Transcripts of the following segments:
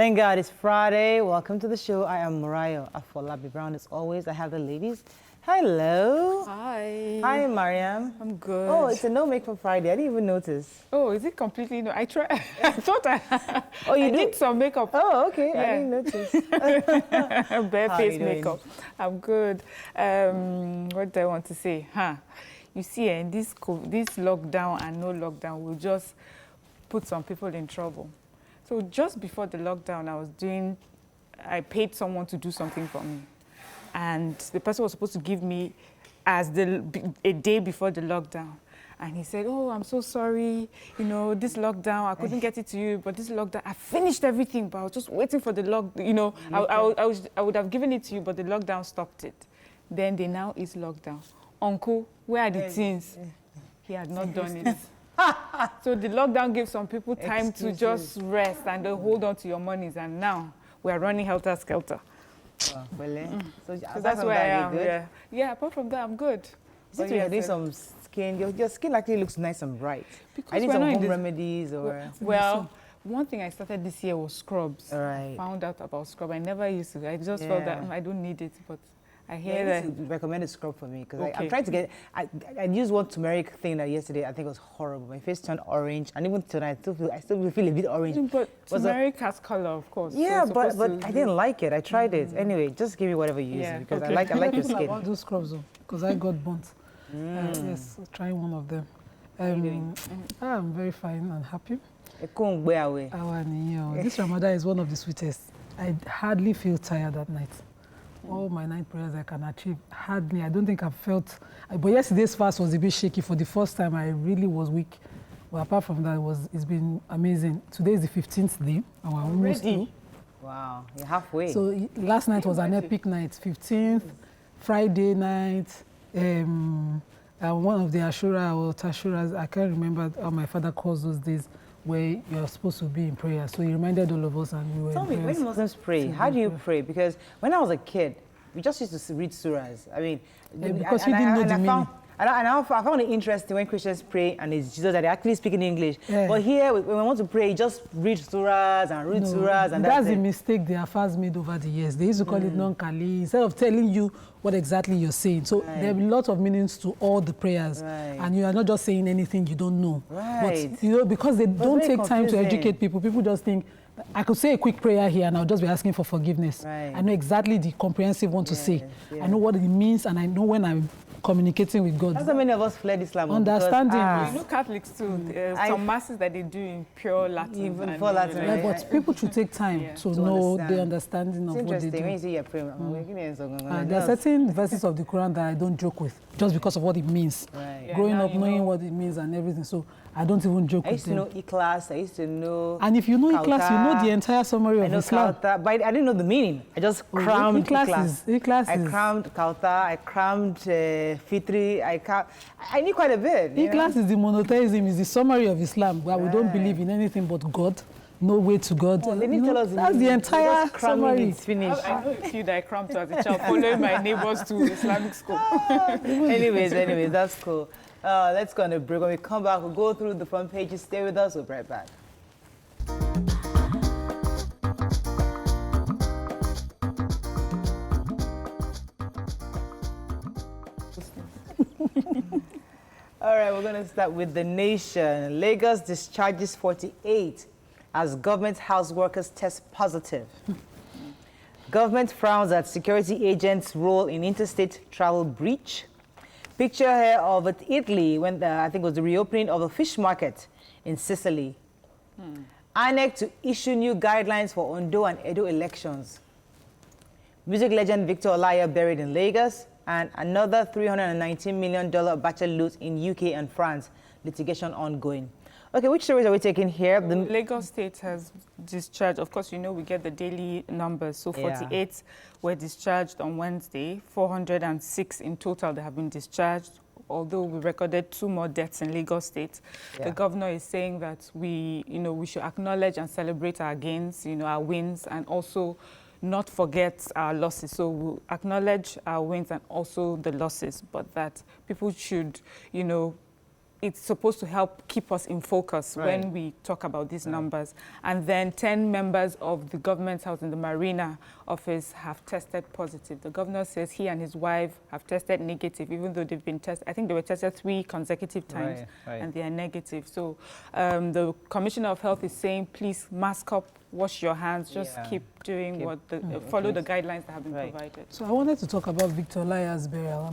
Thank God it's Friday. Welcome to the show. I am Mariah Afolabi Brown. As always, I have the ladies. Hello. Hi. Hi, Mariam. I'm good. Oh, it's a no makeup Friday. I didn't even notice. Oh, is it completely no? I try. I thought Oh, you I do? did some makeup. Oh, okay. Yeah. I didn't notice. Bare How face you doing? makeup. I'm good. What do I want to say? You see, this lockdown and no lockdown will just put some people in trouble. So just before the lockdown, I paid someone to do something for me. And the person was supposed to give me a day before the lockdown. And he said, oh, I'm so sorry. You know, this lockdown, I couldn't get it to you, but this lockdown, I finished everything, but I was just waiting for the lockdown. You know, I would have given it to you, but the lockdown stopped it. Then they now is lockdown. Uncle, where are the things? He had not done it. So the lockdown gives some people time to just rest and hold on to your monies. And now we are running helter-skelter. Oh, well, So that's where I am. Yeah, apart from that, I'm good. Since you're doing some skin, your skin actually looks nice and bright. Because I need some home remedies or... Well, one thing I started this year was scrubs. All right. Found out about scrub. I never used to. I just felt that I don't need it, but I hear that. that. Recommended scrub for me because I'm trying to get. I used one turmeric thing that yesterday. I think it was horrible. My face turned orange, and even tonight, I still feel a bit orange. But turmeric has color, of course. Yeah, so but I didn't like it. I tried it anyway. Just give me whatever you use because I like your skin. I want those scrubs because I got burnt. Yes, trying one of them. I'm very fine and happy. This Ramadan is one of the sweetest. I hardly feel tired at night. All my night prayers I can achieve, hardly. I don't think I've felt... But yesterday's fast was a bit shaky. For the first time, I really was weak. But apart from that, it's been amazing. Today is the 15th day. And we're almost through. Wow, you're halfway. So last night was an epic night. 15th, Friday night, one of the Ashura or Tashuras, I can't remember how my father calls those days, where you're supposed to be in prayer. So he reminded all of us and we were Tell me, when Muslims pray, how do you pray? Because when I was a kid, we just used to read surahs. I mean, because we didn't know the meaning. I found it interesting when Christians pray and it's Jesus that they actually speak in English. Yeah. But here, when we want to pray, just read surahs and read surahs and that's the mistake the Afars made over the years. They used to call it non-kali, instead of telling you what exactly you're saying. So there are lots of meanings to all the prayers. And you are not just saying anything you don't know. But, you know, because they don't take time to educate people, people just think, I could say a quick prayer here and I'll just be asking for forgiveness. I know exactly the comprehensive one to say. I know what it means and I know when I'm communicating with God. That's how many of us fled Islam. Understanding. You know Catholics too, some masses that they do in pure Latin. Even for Latin. But people should take time to know the understanding of what they do. When you say you're praying, there are certain verses of the Quran that I don't joke with, just because of what it means. Growing up knowing what it means and everything, so I don't even joke with them. I used to know E-class, I used to know... And if you know E-class, you know the entire summary of Islam. But I didn't know the meaning. I just crammed E-class. I crammed Kauta, I crammed Fitri, I knew quite a bit. E-class is the monotheism, is the summary of Islam, where we don't believe in anything but God. No way to God. Let me tell us that's the entire summary. It's finished. I know a few that I crammed to as a child, following my neighbors to Islamic school. anyways, that's cool. Let's go on a break. When we come back, we'll go through the front pages. Stay with us. We'll be right back. All right, we're going to start with The Nation. Lagos discharges 48 as government house workers test positive. Government frowns at security agents' role in interstate travel breach. Picture here of Italy when I think it was the reopening of a fish market in Sicily. INEC to issue new guidelines for Ondo and Edo elections. Music legend Victor Olaiya buried in Lagos, and another $319 million batcher loot in UK and France. Litigation ongoing. Okay, which stories are we taking here? The Lagos State has discharged. Of course, you know we get the daily numbers. So 48 were discharged on Wednesday. 406 in total that have been discharged. Although we recorded 2 more deaths in Lagos State, the governor is saying that we should acknowledge and celebrate our gains, our wins, and also not forget our losses. So we'll acknowledge our wins and also the losses, but that people should, it's supposed to help keep us in focus when we talk about these numbers. And then 10 members of the government house in the Marina office have tested positive. The governor says he and his wife have tested negative, even though they've been tested. I think they were tested 3 consecutive times, and they are negative. So the Commissioner of Health is saying, please mask up, wash your hands, just keep doing follow the guidelines that have been provided. So I wanted to talk about Victor Olaya's burial.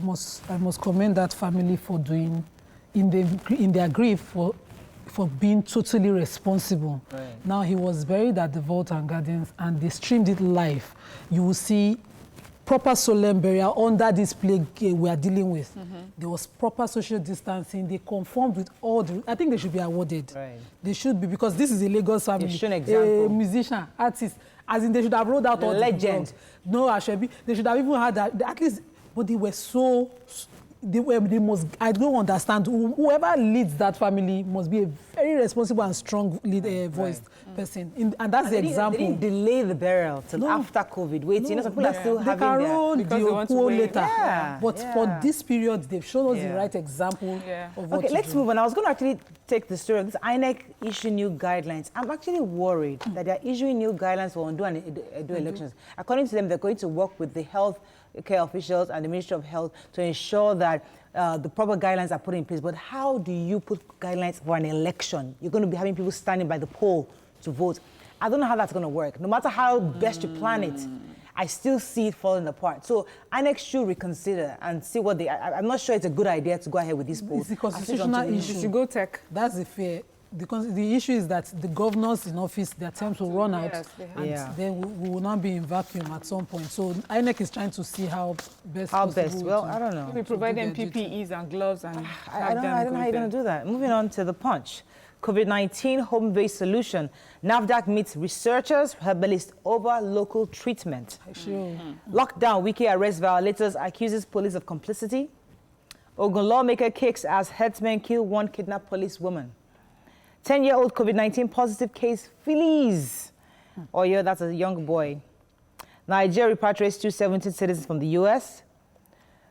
I must commend that family for doing, in their grief, for being totally responsible. Now, he was buried at the Vault and Gardens, and they streamed it live. You will see proper solemn burial under this plague we are dealing with. There was proper social distancing. They conformed with all the... I think they should be awarded. They should be, because this is a Lagos family. They should example. A musician, artist, as in they should have rolled out all legend. The no, Ashebi. They should have even had that, at least, but they were so... They must, I don't understand. Whoever leads that family must be a very responsible and strong voiced person. And that's the example. They didn't delay the burial till after COVID. Wait, you know, some people are still having the later. But for this period, they've shown us the right example of what to do. Let's move on. I was going to actually take the story of this INEC issue new guidelines. I'm actually worried that they're issuing new guidelines for undo and edo elections. According to them, they're going to work with the health care officials and the Ministry of Health to ensure that the proper guidelines are put in place. But how do you put guidelines for an election? You're going to be having people standing by the poll to vote. I don't know how that's going to work. No matter how best you plan it, I still see it falling apart. So INEC should reconsider and see what they... I'm not sure it's a good idea to go ahead with these polls. It's a constitutional issue. You should go tech. That's the fear. The issue is that the governors in office, their terms will run out, and then we will not be in vacuum at some point. So INEC is trying to see how best. Well, I don't know. We provide them PPEs and gloves and. I don't know how you're going to do that. Moving on to the Punch. COVID-19 home-based solution. NAFDAC meets researchers, herbalists over local treatment. Lockdown, Wiki arrests violators, accuses police of complicity. Ogun lawmaker kicks as headsmen kill one kidnapped police woman. 10-year-old COVID-19 positive case flees. Oh, yeah, that's a young boy. Nigeria repatriates 217 citizens from the U.S.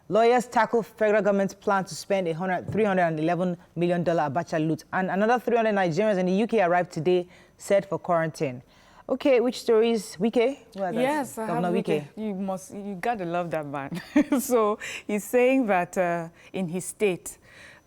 Lawyers tackle federal government's plan to spend $311 million Abacha loot. And another 300 Nigerians in the UK arrived today, set for quarantine. Okay, which stories? Wike? Yes, Governor Wike. You gotta love that man. So he's saying that in his state,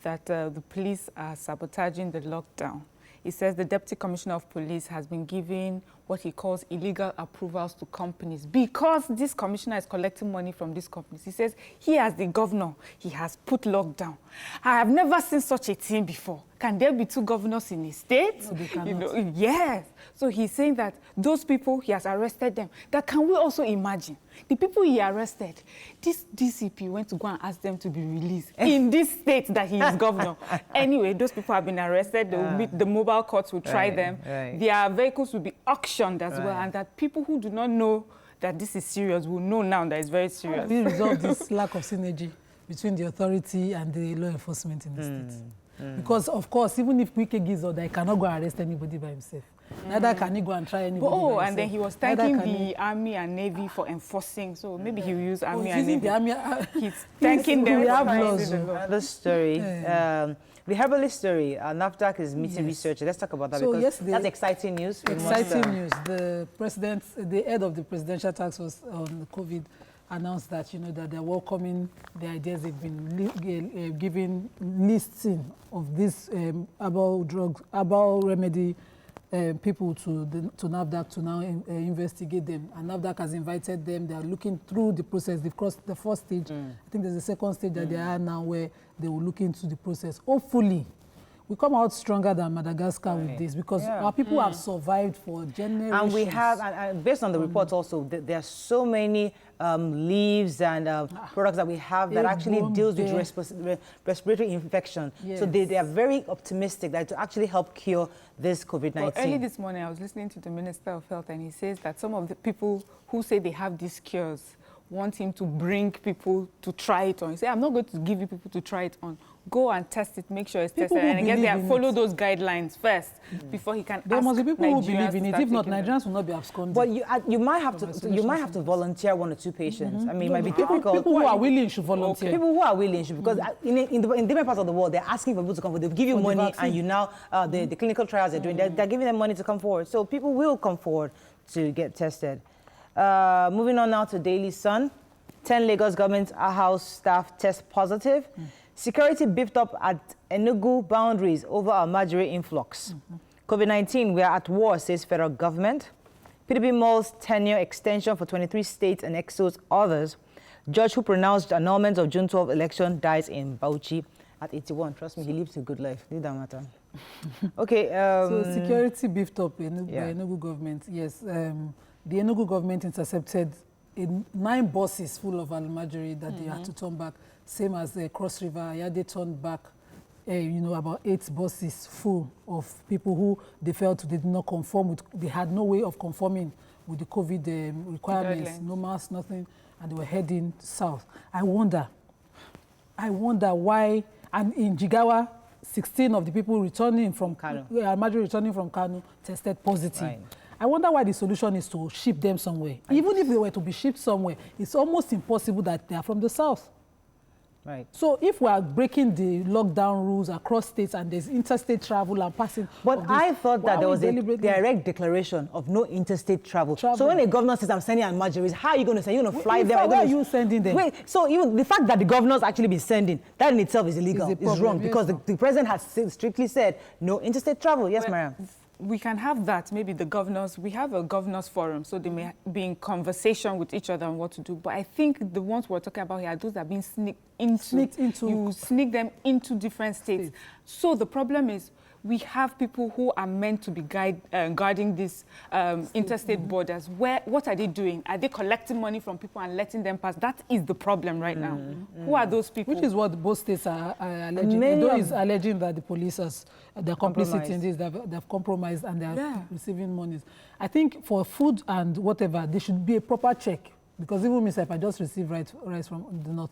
that the police are sabotaging the lockdown. He says the Deputy Commissioner of Police has been giving what he calls illegal approvals to companies because this commissioner is collecting money from these companies. He says he, as the governor, he has put lockdown. I have never seen such a thing before. Can there be 2 governors in a state? No, they cannot. Yes. So he's saying that those people, he has arrested them. That can we also imagine? The people he arrested, this DCP went to go and ask them to be released in this state that he is governor. Anyway, those people have been arrested. They will meet, the mobile courts will try them. Their vehicles will be auctioned as well. And that people who do not know that this is serious will know now that it's very serious. We resolve this lack of synergy between the authority and the law enforcement in the state. Because, of course, even if Wike gives order, he cannot go arrest anybody by himself. Neither can he go and try anybody by himself. And then he was thanking the Army and Navy for enforcing. So maybe he will use Army and Navy. He's thanking them. We have laws. Another story. The herbalist story. NAFDAC is meeting researchers. Let's talk about that because that's exciting news. Exciting news. The head of the Presidential Task Force on COVID announced that, that they're welcoming the ideas they've been giving listing of this herbal remedy people to NAFDAC to now investigate them. And NAFDAC has invited them. They are looking through the process. They've crossed the first stage. I think there's a second stage that they are now where they will look into the process. Hopefully, we come out stronger than Madagascar with this because our people have survived for generations. And we have, and based on the reports also, there are so many leaves and products that we have that actually deals with respiratory infection. So they are very optimistic that to actually help cure this COVID-19. Well, early this morning, I was listening to the Minister of Health and he says that some of the people who say they have these cures want him to bring people to try it on. He said, I'm not going to give you people to try it on. Go and test it, make sure it's tested, and get there, follow those guidelines first before he can. There must be people who believe in it. If not, Nigerians Nigerians will not be absconding. But you might have to volunteer 1 or 2 patients. I mean, it might be difficult. People who are willing should volunteer. Okay. People who are willing should, because in different parts of the world, they're asking for people to come forward. They give you money, and you now the clinical trials they're doing, they're giving them money to come forward. So people will come forward to get tested. Moving on now to Daily Sun. 10 Lagos government house staff test positive. Security beefed up at Enugu boundaries over Almajiri influx. COVID-19, we are at war, says federal government. PDP mulls tenure extension for 23 states and exos others. Judge who pronounced annulment of June 12 election dies in Bauchi at 81. Trust me, he lives a good life. It doesn't matter. Okay. So security beefed up by Enugu government. Yes, the Enugu government intercepted 9 buses full of Almajiri that they had to turn back. Same as the Cross River, they turned back, about 8 buses full of people who they felt they did not conform with. They had no way of conforming with the COVID requirements, no mask, nothing, and they were heading south. I wonder why. And in Jigawa, 16 of the people returning from Kano, Almajiri returning from Kano, tested positive. Right. I wonder why the solution is to ship them somewhere. Even if they were to be shipped somewhere, it's almost impossible that they are from the south. Right. So if we are breaking the lockdown rules across states and there's interstate travel and passing... But I thought that there was a direct declaration of no interstate travel. So when a governor says, I'm sending Almajiris, how are you going to send? You're going to fly them? Why are you sending them? Wait, so even the fact that the governor's actually been sending, that in itself is illegal, is wrong, because the president has strictly said no interstate travel. Yes, Mariam? We can have that, maybe the governors, we have a governors forum, so they may be in conversation with each other on what to do. But I think the ones we're talking about here are those that are being sneaked into. You sneak them into different states. So the problem is, we have people who are meant to be guarding these interstate borders. What are they doing? Are they collecting money from people and letting them pass? That is the problem right now. Who are those people? Which is what both states are alleging. Edo is alleging that the police they're complicit in this, they've compromised and they're receiving monies. I think for food and whatever, there should be a proper check. Because even myself, I just received rice from the north.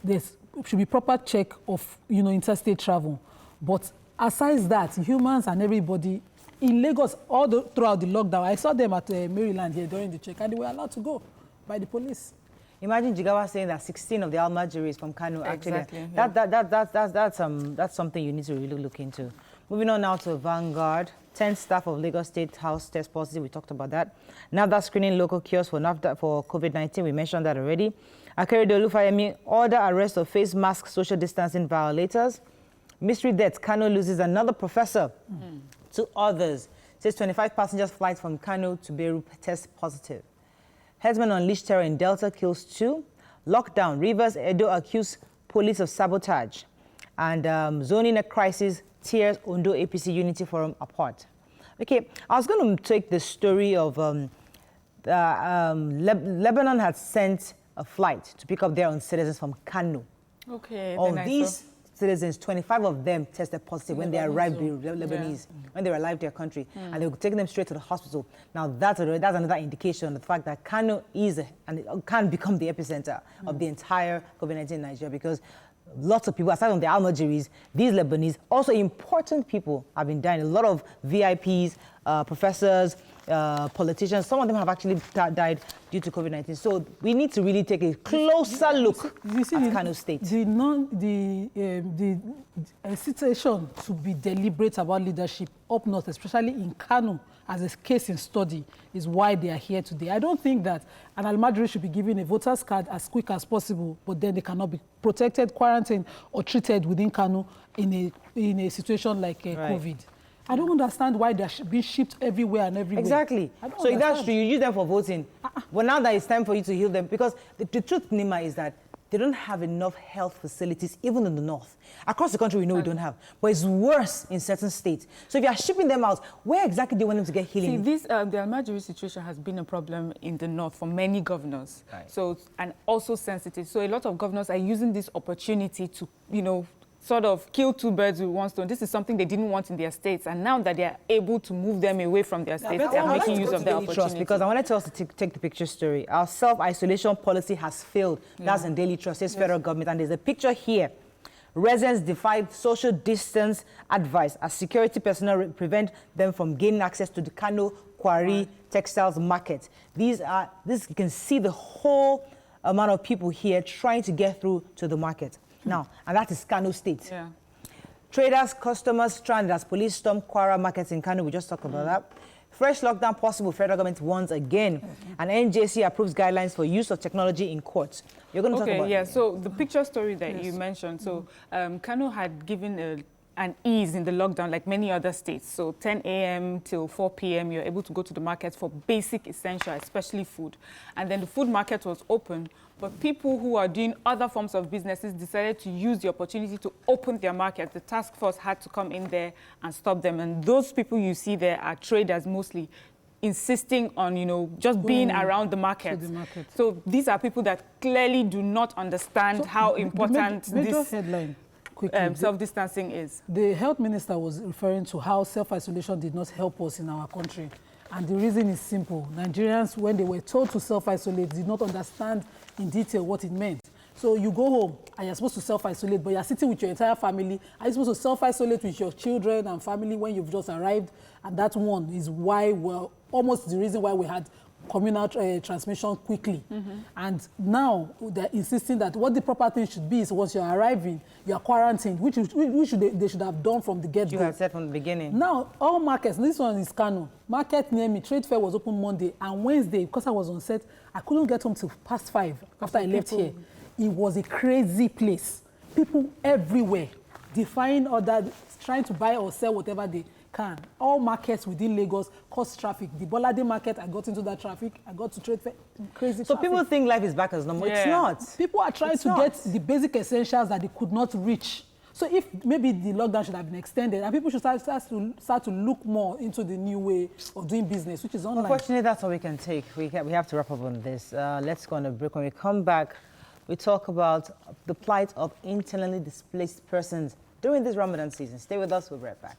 There should be proper check of interstate travel. But aside that, humans and everybody in Lagos, throughout the lockdown, I saw them at Maryland here during the check, and they were allowed to go by the police. Imagine Jigawa saying that 16 of the Almajiris from Kano actually. Exactly, That's something you need to really look into. Moving on now to Vanguard. 10 staff of Lagos State House test positive. We talked about that. NAFDA screening local kiosks for COVID-19. We mentioned that already. Akeredolu Fayemi order arrest of face mask social distancing violators. Mystery death. Kano loses another professor to others. Says 25 passengers flight from Kano to Beirut test positive. Headsman unleashed terror in Delta kills 2. Lockdown. Rivers Edo accuse police of sabotage. And zoning a crisis tears Ondo APC Unity Forum apart. Okay, I was going to take the story of Lebanon had sent a flight to pick up their own citizens from Kano. Okay. All these citizens, 25 of them tested positive when they arrived in Lebanese, when they arrived their country, and they were taking them straight to the hospital. Now that's another indication of the fact that Kano is and it can become the epicenter of the entire COVID-19 in Nigeria, because lots of people, aside from the Almajiris, these Lebanese, also important people have been dying. A lot of VIPs, professors, politicians, some of them have actually died due to COVID-19. So we need to really take a closer look at Kano State. The situation to be deliberate about leadership up north, especially in Kano, as a case in study, is why they are here today. I don't think that an Almajiri should be given a voter's card as quick as possible, but then they cannot be protected, quarantined, or treated within Kano in a situation like COVID. I don't understand why they're being shipped everywhere and everywhere. Exactly. So if that's true, you use them for voting. But now that it's time for you to heal them, because the truth, Nima, is that they don't have enough health facilities, even in the north. Across the country, we know we don't have. But it's worse in certain states. So if you are shipping them out, where exactly do you want them to get healing? See, the Almajiri situation has been a problem in the north for many governors. Right. So, and also sensitive. So a lot of governors are using this opportunity to, sort of kill two birds with one stone. This is something they didn't want in their states, and now that they are able to move them away from their states, they are making use of the opportunity. Because I wanted to also take the picture story. Our self-isolation policy has failed. That's in Daily Trust, says federal government, and there's a picture here. Residents defied social distance advice as security personnel prevent them from gaining access to the Kano Quarry textiles market. This you can see the whole amount of people here trying to get through to the market. Now, and that is Kano State. Yeah. Traders, customers stranded as police storm Kwara markets in Kano. We just talked about that. Fresh lockdown possible, federal government warns again. And NJC approves guidelines for use of technology in courts. You're going to talk about it. So the picture story that you mentioned. So Kano had given an ease in the lockdown like many other states. So 10 a.m. till 4 p.m. you're able to go to the market for basic essentials, especially food. And then the food market was open, but people who are doing other forms of businesses decided to use the opportunity to open their market. The task force had to come in there and stop them. And those people you see there are traders mostly, insisting on, just being around the market. So these are people that clearly do not understand how important this headline. Self-distancing is. The health minister was referring to how self-isolation did not help us in our country. And the reason is simple. Nigerians, when they were told to self-isolate, did not understand in detail what it meant. So you go home and you're supposed to self-isolate, but you're sitting with your entire family. Are you supposed to self-isolate with your children and family when you've just arrived? And that one is why, almost the reason why we had communal transmission quickly. And now they're insisting that what the proper thing should be is once you're arriving, you're quarantined, which they should have done from the get-go. You had said from the beginning. Now, all markets, this one is Kano. Market near me, trade fair was open Monday and Wednesday, because I was on set, I couldn't get home till past 5 after I left here. It was a crazy place. People everywhere, defying others, trying to buy or sell whatever they can. All markets within Lagos cause traffic. The Bolade market, I got into that traffic. I got to trade fair, crazy So traffic. people think life is back as normal. Yeah. It's not. People are trying to get the basic essentials that they could not reach. So if maybe the lockdown should have been extended and people should start to look more into the new way of doing business, which is online. Unfortunately, that's all we can take. We have to wrap up on this. Let's go on a break. When we come back, we talk about the plight of internally displaced persons during this Ramadan season. Stay with us. We'll be right back.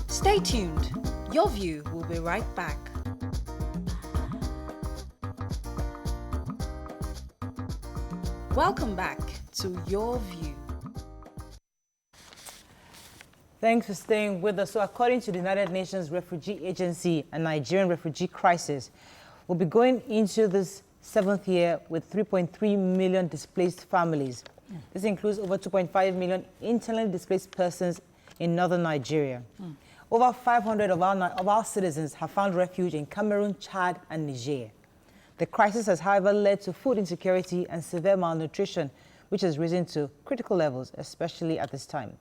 Stay tuned. Your View will be right back. Welcome back to Your View. Thanks for staying with us. So according to the United Nations Refugee Agency, a Nigerian refugee crisis will be going into this 7th year with 3.3 million displaced families. This includes over 2.5 million internally displaced persons in northern Nigeria. Over 500 of our citizens have found refuge in Cameroon, Chad, and Niger. The crisis has, however, led to food insecurity and severe malnutrition, which has risen to critical levels, especially at this time.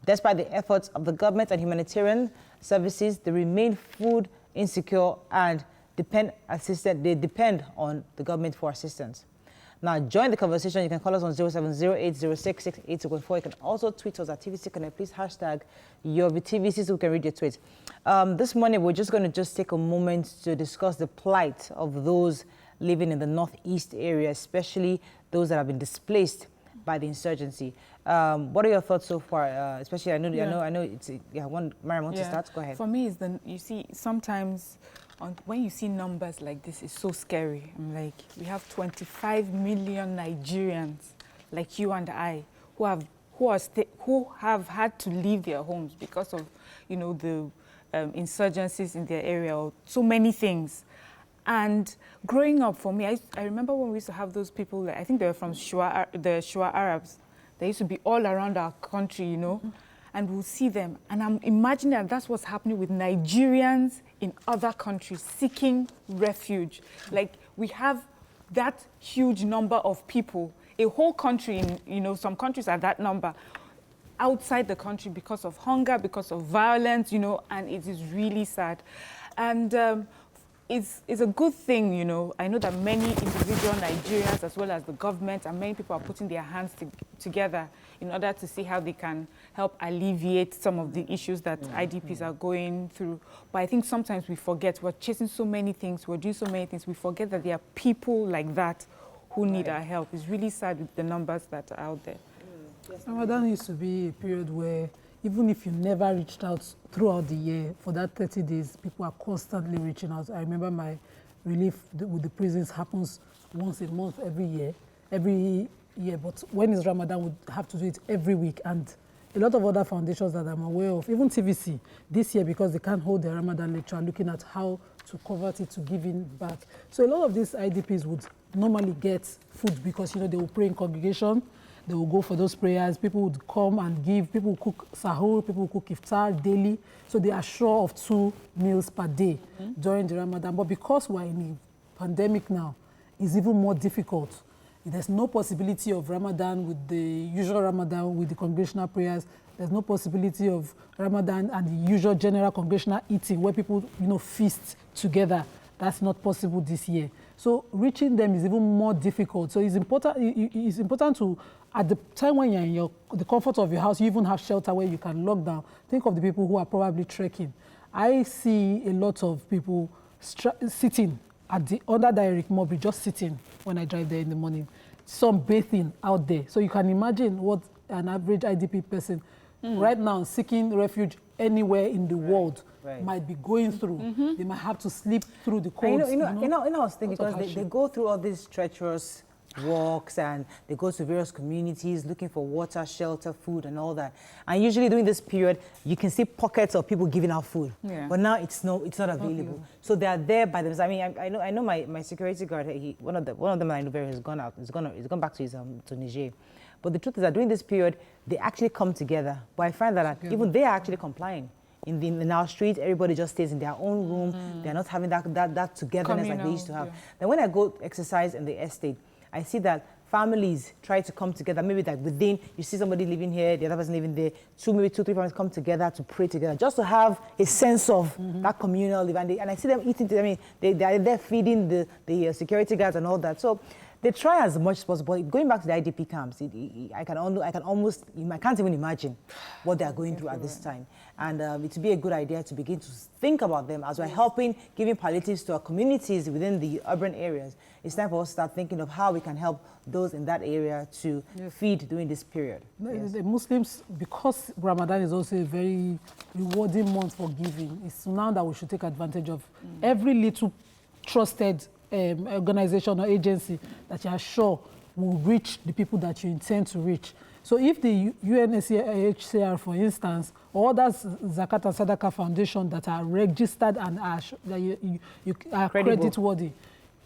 Despite the efforts of the government and humanitarian services, they remain food insecure and depend on the government for assistance. Now, join the conversation. You can call us on 0708066824. You can also tweet us at TVC Connect. Please hashtag TVC so we can read your tweets. This morning, we're just going to take a moment to discuss the plight of those living in the northeast area, especially those that have been displaced by the insurgency. What are your thoughts so far? Especially, I know it's Mariam wants to start. Go ahead. For me, you see, sometimes when you see numbers like this, it's so scary. I'm like, we have 25 million Nigerians like you and I who have had to leave their homes because of, the insurgencies in their area or so many things. And growing up, for me, I remember when we used to have those people, I think they were from the Shua Arabs. They used to be all around our country, and we'll see them. And I'm imagining that's what's happening with Nigerians in other countries seeking refuge. Like, we have that huge number of people, a whole country, some countries are that number, outside the country because of hunger, because of violence, and it is really sad. And it's a good thing, I know that many individual Nigerians, as well as the government, and many people are putting their hands together in order to see how they can help alleviate some of the issues that IDPs are going through. But I think sometimes we forget, we're chasing so many things, we're doing so many things, we forget that there are people like that who need our help. It's really sad with the numbers that are out there. Ramadan used to be a period where even if you never reached out throughout the year, for that 30 days, people are constantly reaching out. I remember my relief with the prisons happens once a month every year, but when it's Ramadan, we have to do it every week. And a lot of other foundations that I'm aware of, even TVC, this year, because they can't hold their Ramadan lecture, are looking at how to convert it to giving back. So a lot of these IDPs would normally get food because, they will pray in congregation, they will go for those prayers, people would come and give, people will cook sahur, people will cook iftar daily, so they are sure of 2 meals per day during the Ramadan. But because we're in a pandemic now, it's even more difficult. There's no possibility of Ramadan with the usual Ramadan with the congregational prayers. There's no possibility of Ramadan and the usual general congregational eating where people, feast together. That's not possible this year. So reaching them is even more difficult. So it's important to, at the time when you're in the comfort of your house, you even have shelter where you can lock down. Think of the people who are probably trekking. I see a lot of people sitting under direct mob, just sitting when I drive there in the morning. Some bathing out there. So you can imagine what an average IDP person right now seeking refuge anywhere in the world might be going through. They might have to sleep through the cold. I was thinking because they go through all these treacherous walks and they go to various communities looking for water, shelter, food and all that. And usually during this period, you can see pockets of people giving out food. Yeah. But now it's not available. Okay. So they are there by themselves. I mean, I know my security guard, one of them I know very has gone out. He's gone back to to Niger. But the truth is that during this period, they actually come together. But I find that even they are actually complying. In our street, everybody just stays in their own room. They're not having that togetherness like they used to have. Yeah. Then when I go exercise in the estate, I see that families try to come together. Maybe like within, you see somebody living here, the other person living there, maybe two, 3 families come together to pray together, just to have a sense of that communal living. And I see them eating. I mean, they're feeding the security guards and all that. So they try as much as possible. Going back to the IDP camps, I can't even imagine what they are going through at this time. And it would be a good idea to begin to think about them as we're helping, giving palliatives to our communities within the urban areas. It's time for us to start thinking of how we can help those in that area to feed during this period. The Muslims, because Ramadan is also a very rewarding month for giving, it's now that we should take advantage of every little trusted organization or agency that you are sure will reach the people that you intend to reach. So if the UNHCR, for instance, or other Zakat and Sadaqah Foundation that are registered and you are credit-worthy,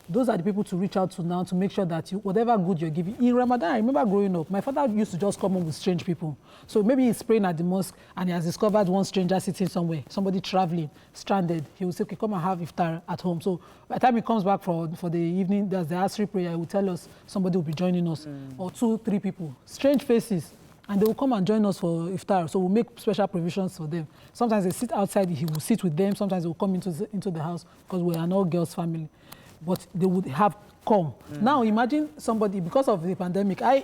those are the people to reach out to now to make sure that whatever good you're giving. In Ramadan, I remember growing up, my father used to just come home with strange people. So maybe he's praying at the mosque and he has discovered one stranger sitting somewhere, somebody traveling, stranded. He will say, okay, come and have iftar at home. So by the time he comes back for the evening, there's the Asri prayer, he will tell us somebody will be joining us, or 2, 3 people, strange faces. And they will come and join us for iftar. So we'll make special provisions for them. Sometimes they sit outside, he will sit with them. Sometimes they will come into the house because we're an all-girls family. But they would have come. Now imagine somebody, because of the pandemic, I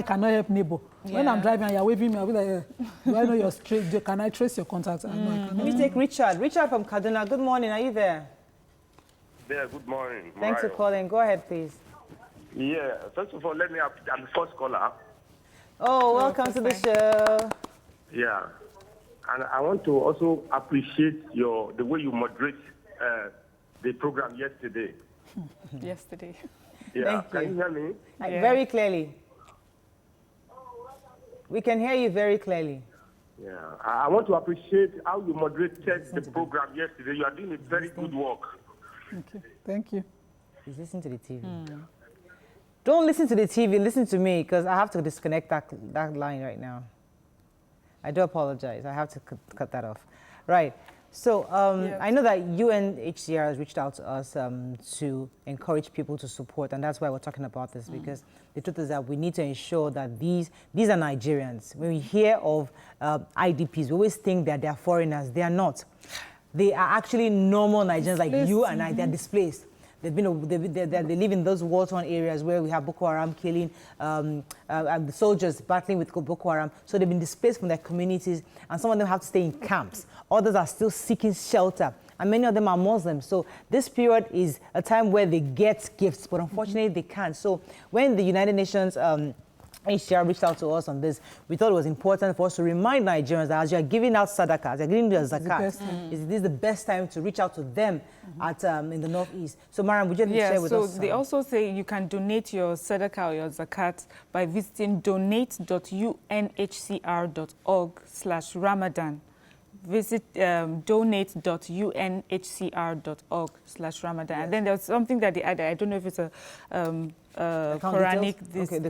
cannot help neighbor. Yeah. When I'm driving and you're waving me, I'll be like, do I know your street? Can I trace your contacts? No, I cannot. Let me take Richard. Richard from Kaduna. Good morning. Are you there? Yeah, good morning. Thanks for calling. Go ahead, please. Yeah, first of all, I'm the first caller. Oh, welcome to the show. Yeah, and I want to also appreciate the way you moderate the program yesterday. Yesterday. Yeah, can you hear me? Very clearly. We can hear you very clearly. Yeah, I want to appreciate how you moderated the program yesterday. You are doing a very good work. Okay. Thank you. He's listening to the TV. Don't listen to the TV, listen to me, because I have to disconnect that line right now. I do apologize. I have to cut that off. Right. So I know that UNHCR has reached out to us to encourage people to support, and that's why we're talking about this, because the truth is that we need to ensure that these are Nigerians. When we hear of IDPs, we always think that they're foreigners. They are not. They are actually normal Nigerians like you and I. They're displaced. They live in those war-torn areas where we have Boko Haram killing, the soldiers battling with Boko Haram. So they've been displaced from their communities, and some of them have to stay in camps. Others are still seeking shelter and many of them are Muslims. So this period is a time where they get gifts, but unfortunately they can't. So when the United Nations HCR reached out to us on this, we thought it was important for us to remind Nigerians that as you're giving out sadaqah, as you're giving your zakat, this is the best time to reach out to them at in the Northeast. So Mariam, would you share with us? So they also say you can donate your sadaqah or your zakat by visiting donate.unhcr.org/Ramadan. Visit donate.unhcr.org/Ramadan. And then there's something that they added. I don't know if it's a Quranic.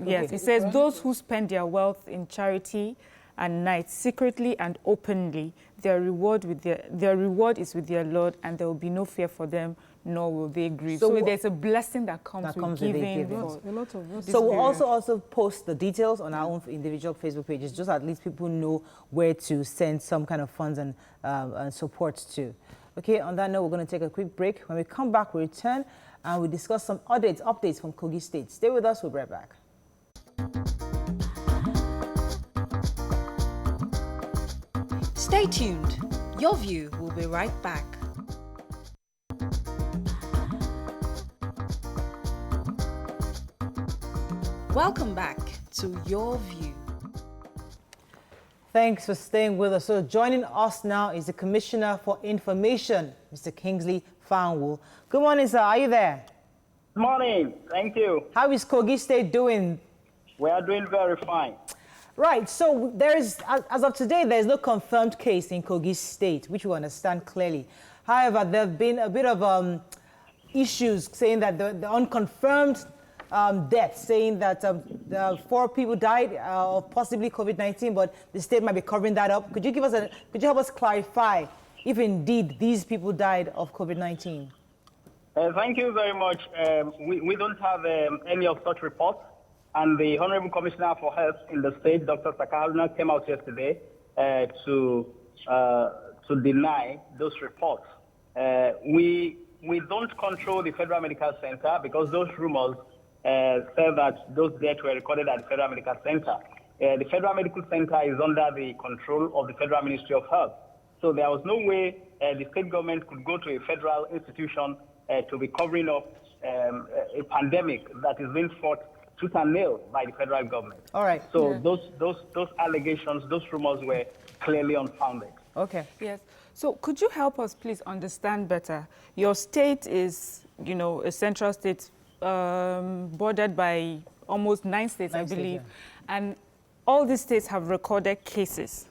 Yes, it says those who spend their wealth in charity and night secretly and openly, their reward is with their Lord, and there will be no fear for them, nor will they grieve. So there's a blessing that comes with giving. So we'll also post the details on our own individual Facebook pages, just at least people know where to send some kind of funds and support to. Okay, on that note, we're going to take a quick break. When we come back, we return and we discuss some updates from Kogi State. Stay with us, we'll be right back. Stay tuned. Your View will be right back. Welcome back to Your View. Thanks for staying with us. So joining us now is the Commissioner for Information, Mr. Kingsley Fanwo. Good morning, sir. Are you there? Good morning. Thank you. How is Kogi State doing? We are doing very fine. Right. So there is, as of today, there is no confirmed case in Kogi State, which we understand clearly. However, there have been a bit of issues saying that the unconfirmed deaths, saying that 4 people died of possibly COVID-19, but the state might be covering that up. Could you help us clarify if indeed these people died of COVID-19? Thank you very much. We don't have any of such reports. And the Honorable Commissioner for Health in the state, Dr. Sakaharuna, came out yesterday to deny those reports. We don't control the Federal Medical Center because those rumors say that those deaths were recorded at the Federal Medical Center. The Federal Medical Center is under the control of the Federal Ministry of Health. So there was no way the state government could go to a federal institution to be covering up a pandemic that is being fought tooth and nail by the federal government. All right. So those allegations, those rumors were clearly unfounded. Okay. Yes. So could you help us please understand better? Your state is, a central state bordered by almost 9 states, I believe. And all these states have recorded cases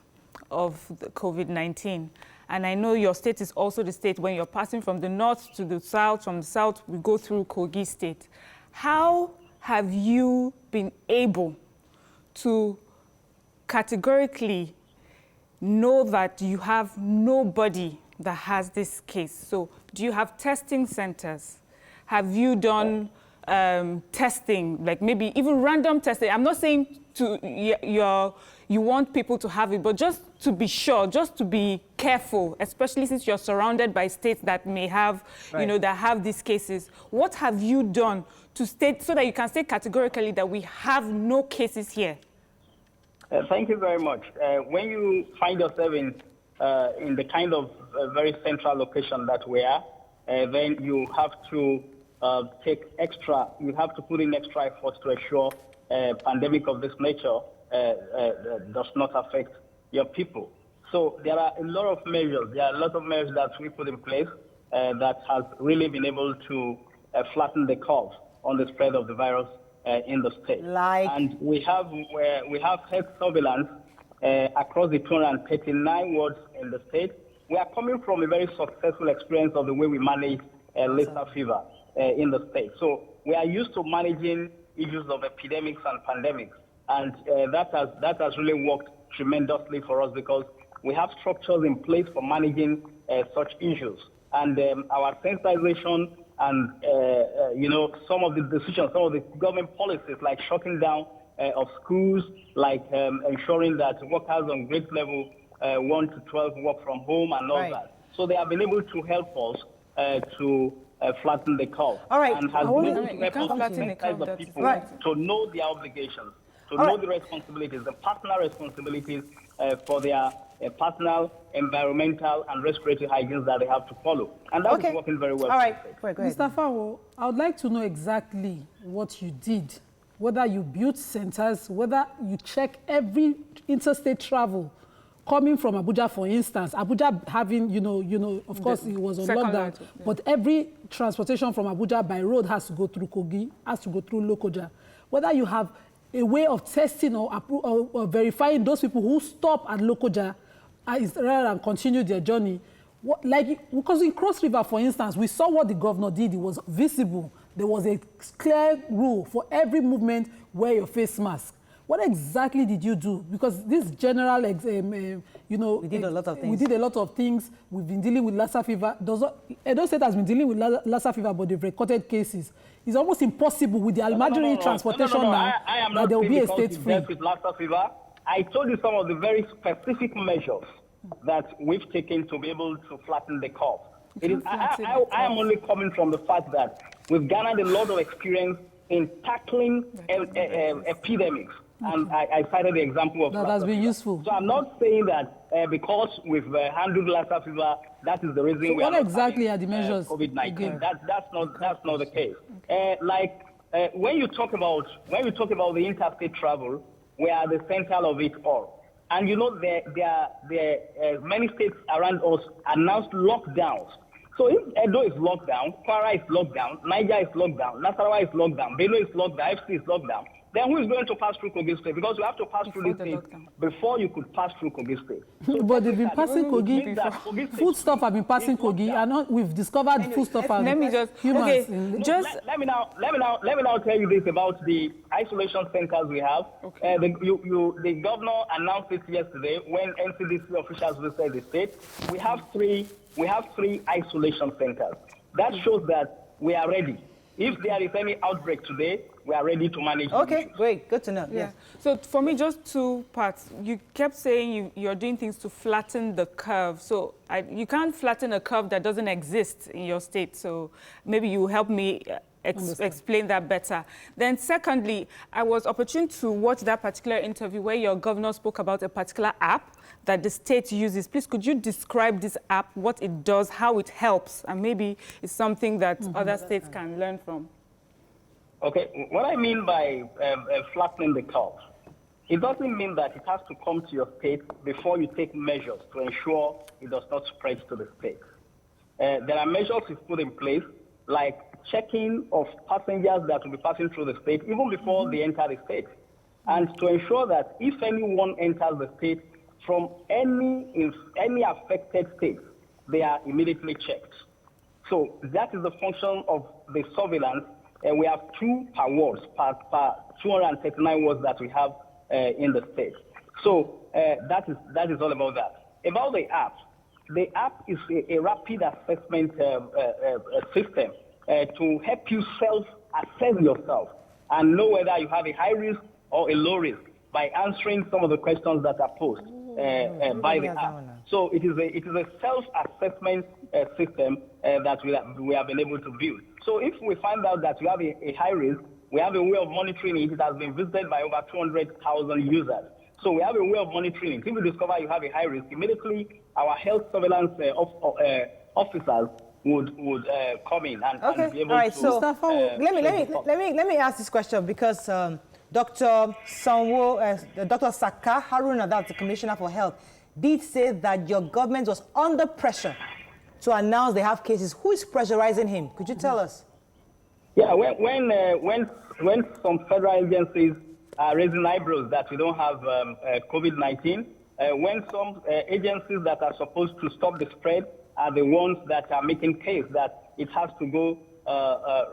of the COVID-19. And I know your state is also the state when you're passing from the north to the south, from the south we go through Kogi State. How have you been able to categorically know that you have nobody that has this case? So do you have testing centers? Have you done testing, like maybe even random testing? I'm not saying you want people to have it, but just to be sure, just to be careful, especially since you're surrounded by states that may have, that have these cases. What have you done to state so that you can say categorically that we have no cases here? Thank you very much. When you find yourself in the kind of very central location that we are, then you have to you have to put in extra efforts to ensure a pandemic of this nature does not affect your people. So there are a lot of measures. There are a lot of measures that we put in place that has really been able to flatten the curve on the spread of the virus in the state. And we have health surveillance across the 239 wards in the state. We are coming from a very successful experience of the way we manage Lassa fever in the state. So we are used to managing issues of epidemics and pandemics, and that has really worked tremendously for us because we have structures in place for managing such issues. And our sensitization and some of the decisions, some of the government policies, like shutting down of schools, like ensuring that workers on grade level 1 to 12 work from home and all that. So they have been able to help us to flatten the curve. All right. And has been able to help us to sensitize the people to know their obligations, to know the responsibilities, the personal responsibilities, for their personal, environmental, and respiratory hygiene that they have to follow. And that is working very well. All right. Go ahead. Mr. Fanwo, I would like to know exactly what you did, whether you built centers, whether you check every interstate travel coming from Abuja, for instance. Abuja having, of course, it was on lockdown, but every transportation from Abuja by road has to go through Kogi, has to go through Lokoja. Whether you have a way of testing or verifying those people who stop at Lokoja rather than continue their journey. Because in Cross River, for instance, we saw what the governor did. It was visible. There was a clear rule for every movement, wear your face mask. What exactly did you do? Because this general, we did a lot of things. We did a lot of things. We've been dealing with Lassa fever. Edo State has been dealing with Lassa fever, but they've recorded cases. It's almost impossible with the Almajiri transportation now that there will be a state free. With Lassa fever. I told you some of the very specific measures that we've taken to be able to flatten the curve. I am only coming from the fact that we've garnered a lot of experience in tackling epidemics. And I cited the example of that has been useful. So I'm not saying that because we've handled Lassa fever, that is the reason so we what are exactly are the measures? COVID-19. That's not the case. When you talk about the interstate travel, we are the center of it all. And there are many states around us announced lockdowns. So if Edo is locked down, Kwara is locked down, Niger is locked down, Nasarawa is locked down, Benue is locked down, FC is locked down, then who is going to pass through Kogi State? Because you have to pass through this state before you could pass through Kogi State. So but they've been passing Kogi. Food stuff have been passing Kogi, and we've discovered food stuff as humans. Let me now tell you this about the isolation centers we have. Okay. The governor announced it yesterday when NCDC officials visited the state. We have three isolation centers. That shows that we are ready. If there is any outbreak today, we are ready to manage. Okay, great. Good to know. Yeah. So for me, just two parts. You kept saying you're doing things to flatten the curve. So you can't flatten a curve that doesn't exist in your state. So maybe you help me explain that better. Then secondly, I was opportune to watch that particular interview where your governor spoke about a particular app that the state uses. Please, could you describe this app, what it does, how it helps, and maybe it's something that other states can learn from? Okay, what I mean by flattening the curve, it doesn't mean that it has to come to your state before you take measures to ensure it does not spread to the state. There are measures you've put in place, like checking of passengers that will be passing through the state even before they enter the state, and to ensure that if anyone enters the state from any affected state, they are immediately checked. So that is the function of the surveillance. And we have 2 per ward, per 239 wards that we have in the state. So that is all about that. About the app is a rapid assessment system to help you self-assess yourself and know whether you have a high risk or a low risk by answering some of the questions that are posed by the app. So it is a self-assessment system that we have been able to build. So if we find out that you have a high risk, we have a way of monitoring it. It has been visited by over 200,000 users. So we have a way of monitoring it. If we discover you have a high risk, immediately our health surveillance officers would come in and be able to. All right. So let me ask this question because Dr. Sanwo, Dr. Saka Haruna, that's the Commissioner for Health, did say that your government was under pressure to announce they have cases. Who is pressurizing him? Could you tell us? Yeah, when some federal agencies are raising eyebrows that we don't have COVID-19, when some agencies that are supposed to stop the spread are the ones that are making case that it has to go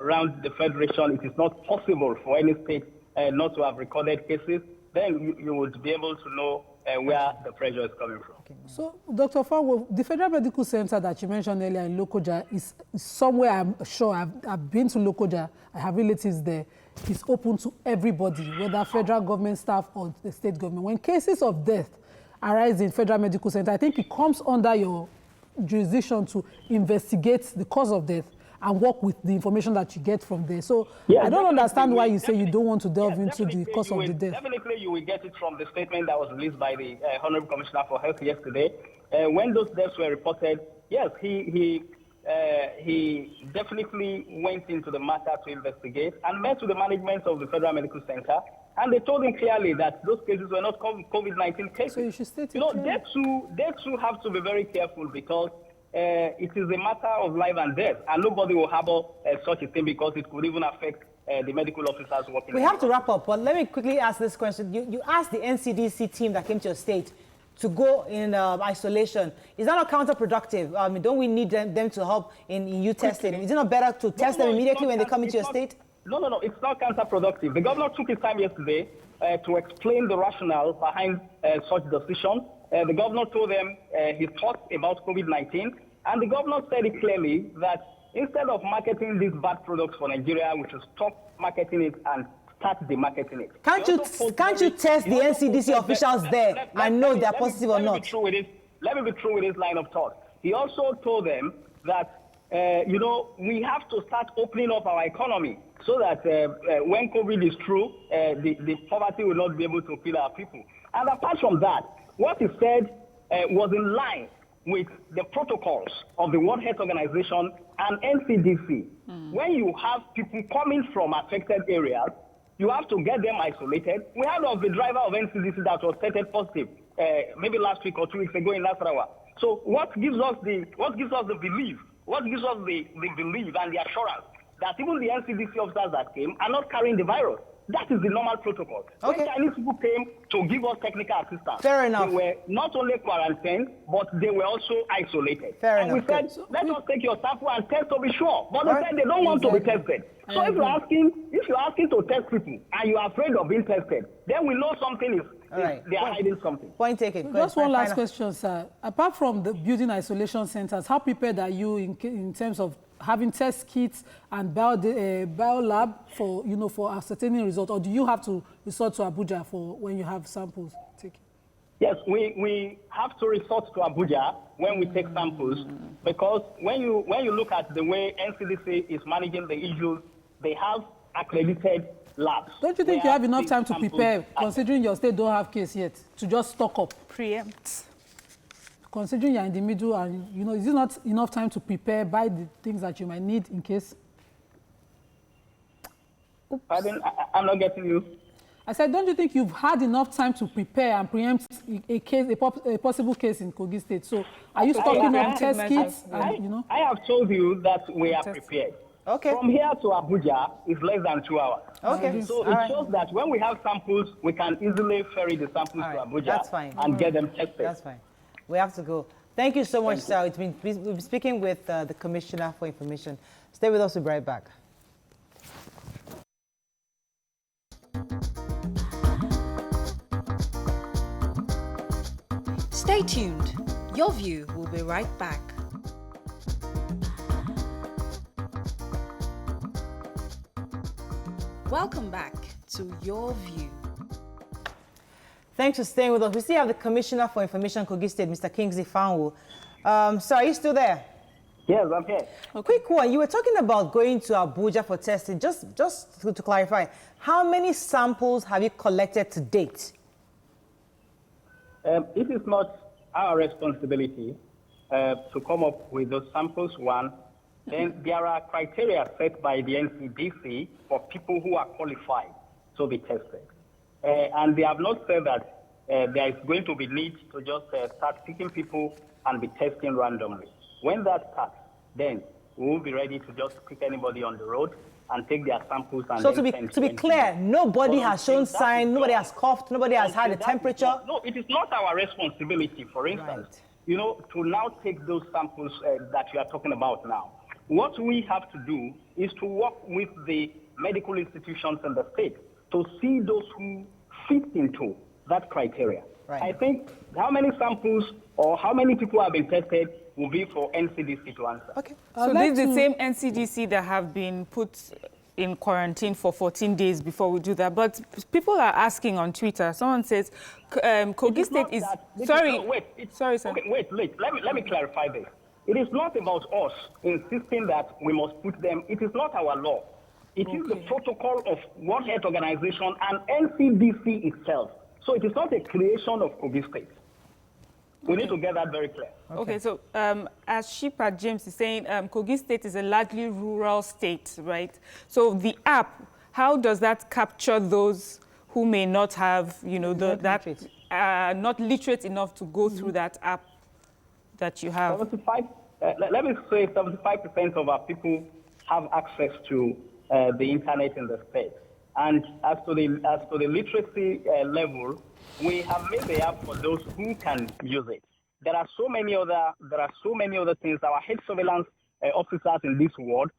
around the federation, it is not possible for any state not to have recorded cases, then you would be able to know where the pressure is coming from. Okay. So, Dr. Fanwo, the Federal Medical Center that you mentioned earlier in Lokoja is somewhere, I'm sure, I've been to Lokoja, I have relatives there. It's open to everybody, whether federal government staff or the state government. When cases of death arise in Federal Medical Center, I think it comes under your jurisdiction to investigate the cause of death and work with the information that you get from there. So yeah, I don't understand why you say you don't want to delve into the cause of the death. Definitely you will get it from the statement that was released by the Honorable Commissioner for Health yesterday. When those deaths were reported, yes, he definitely went into the matter to investigate and met with the management of the Federal Medical Center, and they told him clearly that those cases were not COVID-19 cases. So you should state it. You know, they too have to be very careful, because it is a matter of life and death, and nobody will harbor such a thing, because it could even affect the medical officers working. We have to wrap up, but let me quickly ask this question. You asked the NCDC team that came to your state to go in isolation. Is that not counterproductive? Don't we need them to help in you testing? Is it not better to test them immediately when they come into your state? No, it's not counterproductive. The governor took his time yesterday to explain the rationale behind such decision. The governor told them his thoughts about COVID-19, and the governor said it clearly that instead of marketing these bad products for Nigeria, we should stop marketing it and start demarketing it. Can't you test the NCDC officials there and know they're positive or not? Let me be true with this line of thought. He also told them that, we have to start opening up our economy so that when COVID is through, the poverty will not be able to feed our people. And apart from that, what he said was in line with the protocols of the World Health Organization and NCDC. When you have people coming from affected areas, you have to get them isolated. We heard of the driver of NCDC that was tested positive maybe last week or 2 weeks ago in Nasarawa. So what gives us the belief and the assurance that even the NCDC officers that came are not carrying the virus? That is the normal protocol. Okay. When Chinese people came to give us technical assistance, fair enough, they were not only quarantined, but they were also isolated. Fair and enough. We said, let us take your sample and test to be sure. But they said they don't want to be tested. So if you're asking to test people and you are afraid of being tested, then we know something is they are hiding something. Point taken. Just one last question, sir. Apart from the building isolation centers, how prepared are you in terms of having test kits and bio lab for ascertaining results, or do you have to resort to Abuja for when you have samples taken? Yes, we have to resort to Abuja when we take samples, because when you look at the way NCDC is managing the issues, they have accredited labs. Don't you think you have enough time to prepare, considering your state don't have case yet, to just stock up? Preempt. Considering you're in the middle and, is it not enough time to prepare, buy the things that you might need in case? Pardon? I'm not getting you. I said, don't you think you've had enough time to prepare and preempt a possible case in Kogi State? So are you stocking up test kits? I have told you that we are prepared. Okay. From here to Abuja is less than 2 hours. Okay. So it shows that when we have samples, we can easily ferry the samples to Abuja and get them tested. That's fine. We have to go. Thank you so much, sir. We've been speaking with the Commissioner for Information. Stay with us. We'll be right back. Stay tuned. Your View will be right back. Welcome back to Your View. Thanks for staying with us. We still have the Commissioner for Information, Kogi State, Mr. Kingsley Fanwo. Sir, are you still there? Yes, I'm here. A quick one. You were talking about going to Abuja for testing. Just to clarify, how many samples have you collected to date? It is not our responsibility to come up with those samples, one. Then there are criteria set by the NCDC for people who are qualified to be tested. And they have not said that there is going to be need to just start picking people and be testing randomly. When that starts, then we will be ready to just pick anybody on the road and take their samples. And so to be clear, nobody has shown sign, nobody has coughed, nobody has had a temperature? No, it is not our responsibility, for instance, to now take those samples that you are talking about now. What we have to do is to work with the medical institutions in the state to see those who fit into that criteria. Right. I think how many samples or how many people have been tested will be for NCDC to answer. Okay. So this is the same NCDC that have been put in quarantine for 14 days before we do that. But people are asking on Twitter. Someone says Kogi State is... Sorry. Sorry, sir. Okay, wait. Let me clarify this. It is not about us insisting that we must put them. It is not our law. It is the protocol of World Health Organization and NCDC itself. So it is not a creation of Kogi State. We need to get that very clear. Okay, so as Shippa James is saying, Kogi State is a largely rural state, right? So the app, how does that capture those who may not have, you know, not literate enough to go through that app that you have? 75, let me say 75% of our people have access to the internet in the state. And as to the literacy level, we have made the app for those who can use it. There are so many other things. Our health surveillance officers in this world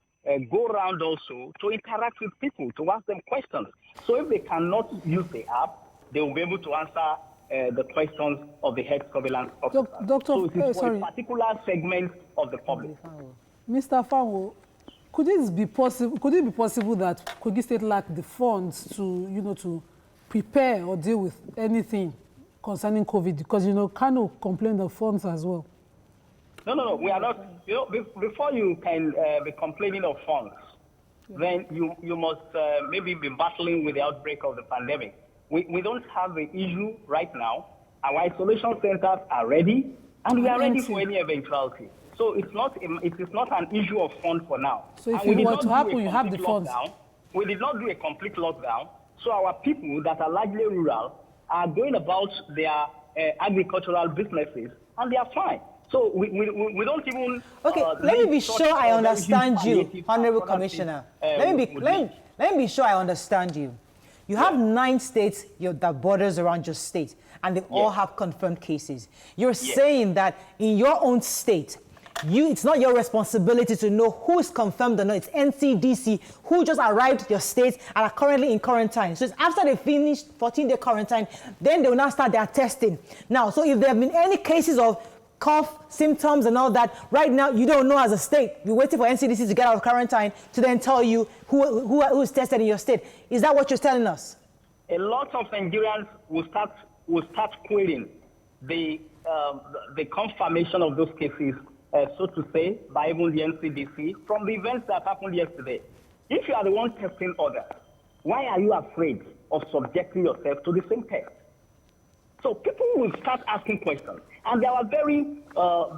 go around also to interact with people, to ask them questions. So if they cannot use the app, they will be able to answer the questions of the health surveillance officer. So it is for a particular segment of the public. Mr. Fanwo, could it be possible that Kogi State lacked the funds to, you know, to prepare or deal with anything concerning COVID? Because, you know, Kano complained of funds as well. No, we are not. You know, before you can be complaining of funds, then you must maybe be battling with the outbreak of the pandemic. We don't have the issue right now. Our isolation centers are ready, and we are ready for any eventuality. So it is not an issue of funds for now. So if it were to happen, you have the funds. We did not do a complete lockdown. So our people that are largely rural are going about their agricultural businesses, and they are fine. So we don't even... Okay, let me be sure I understand you, Honorable Commissioner. Let me be sure I understand you. You have 9 states that borders around your state, and they all have confirmed cases. You're saying that in your own state, it's not your responsibility to know who is confirmed or not. It's NCDC who just arrived at your state and are currently in quarantine. So it's after they finish 14-day quarantine, then they will now start their testing. Now, so if there have been any cases of cough, symptoms and all that, right now you don't know as a state. You're waiting for NCDC to get out of quarantine to then tell you who is tested in your state. Is that what you're telling us? A lot of Nigerians will start querying the confirmation of those cases, so to say, by even the NCDC from the events that happened yesterday. If you are the one testing others, why are you afraid of subjecting yourself to the same test? So people will start asking questions. And there were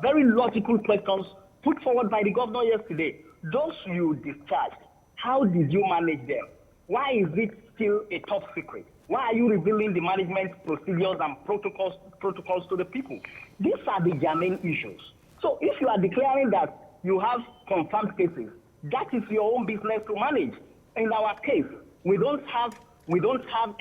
very logical questions put forward by the governor yesterday. Those you discharged, how did you manage them? Why is it still a top secret? Why are you revealing the management procedures and protocols to the people? These are the germane issues. So if you are declaring that you have confirmed cases, that is your own business to manage. In our case, we don't have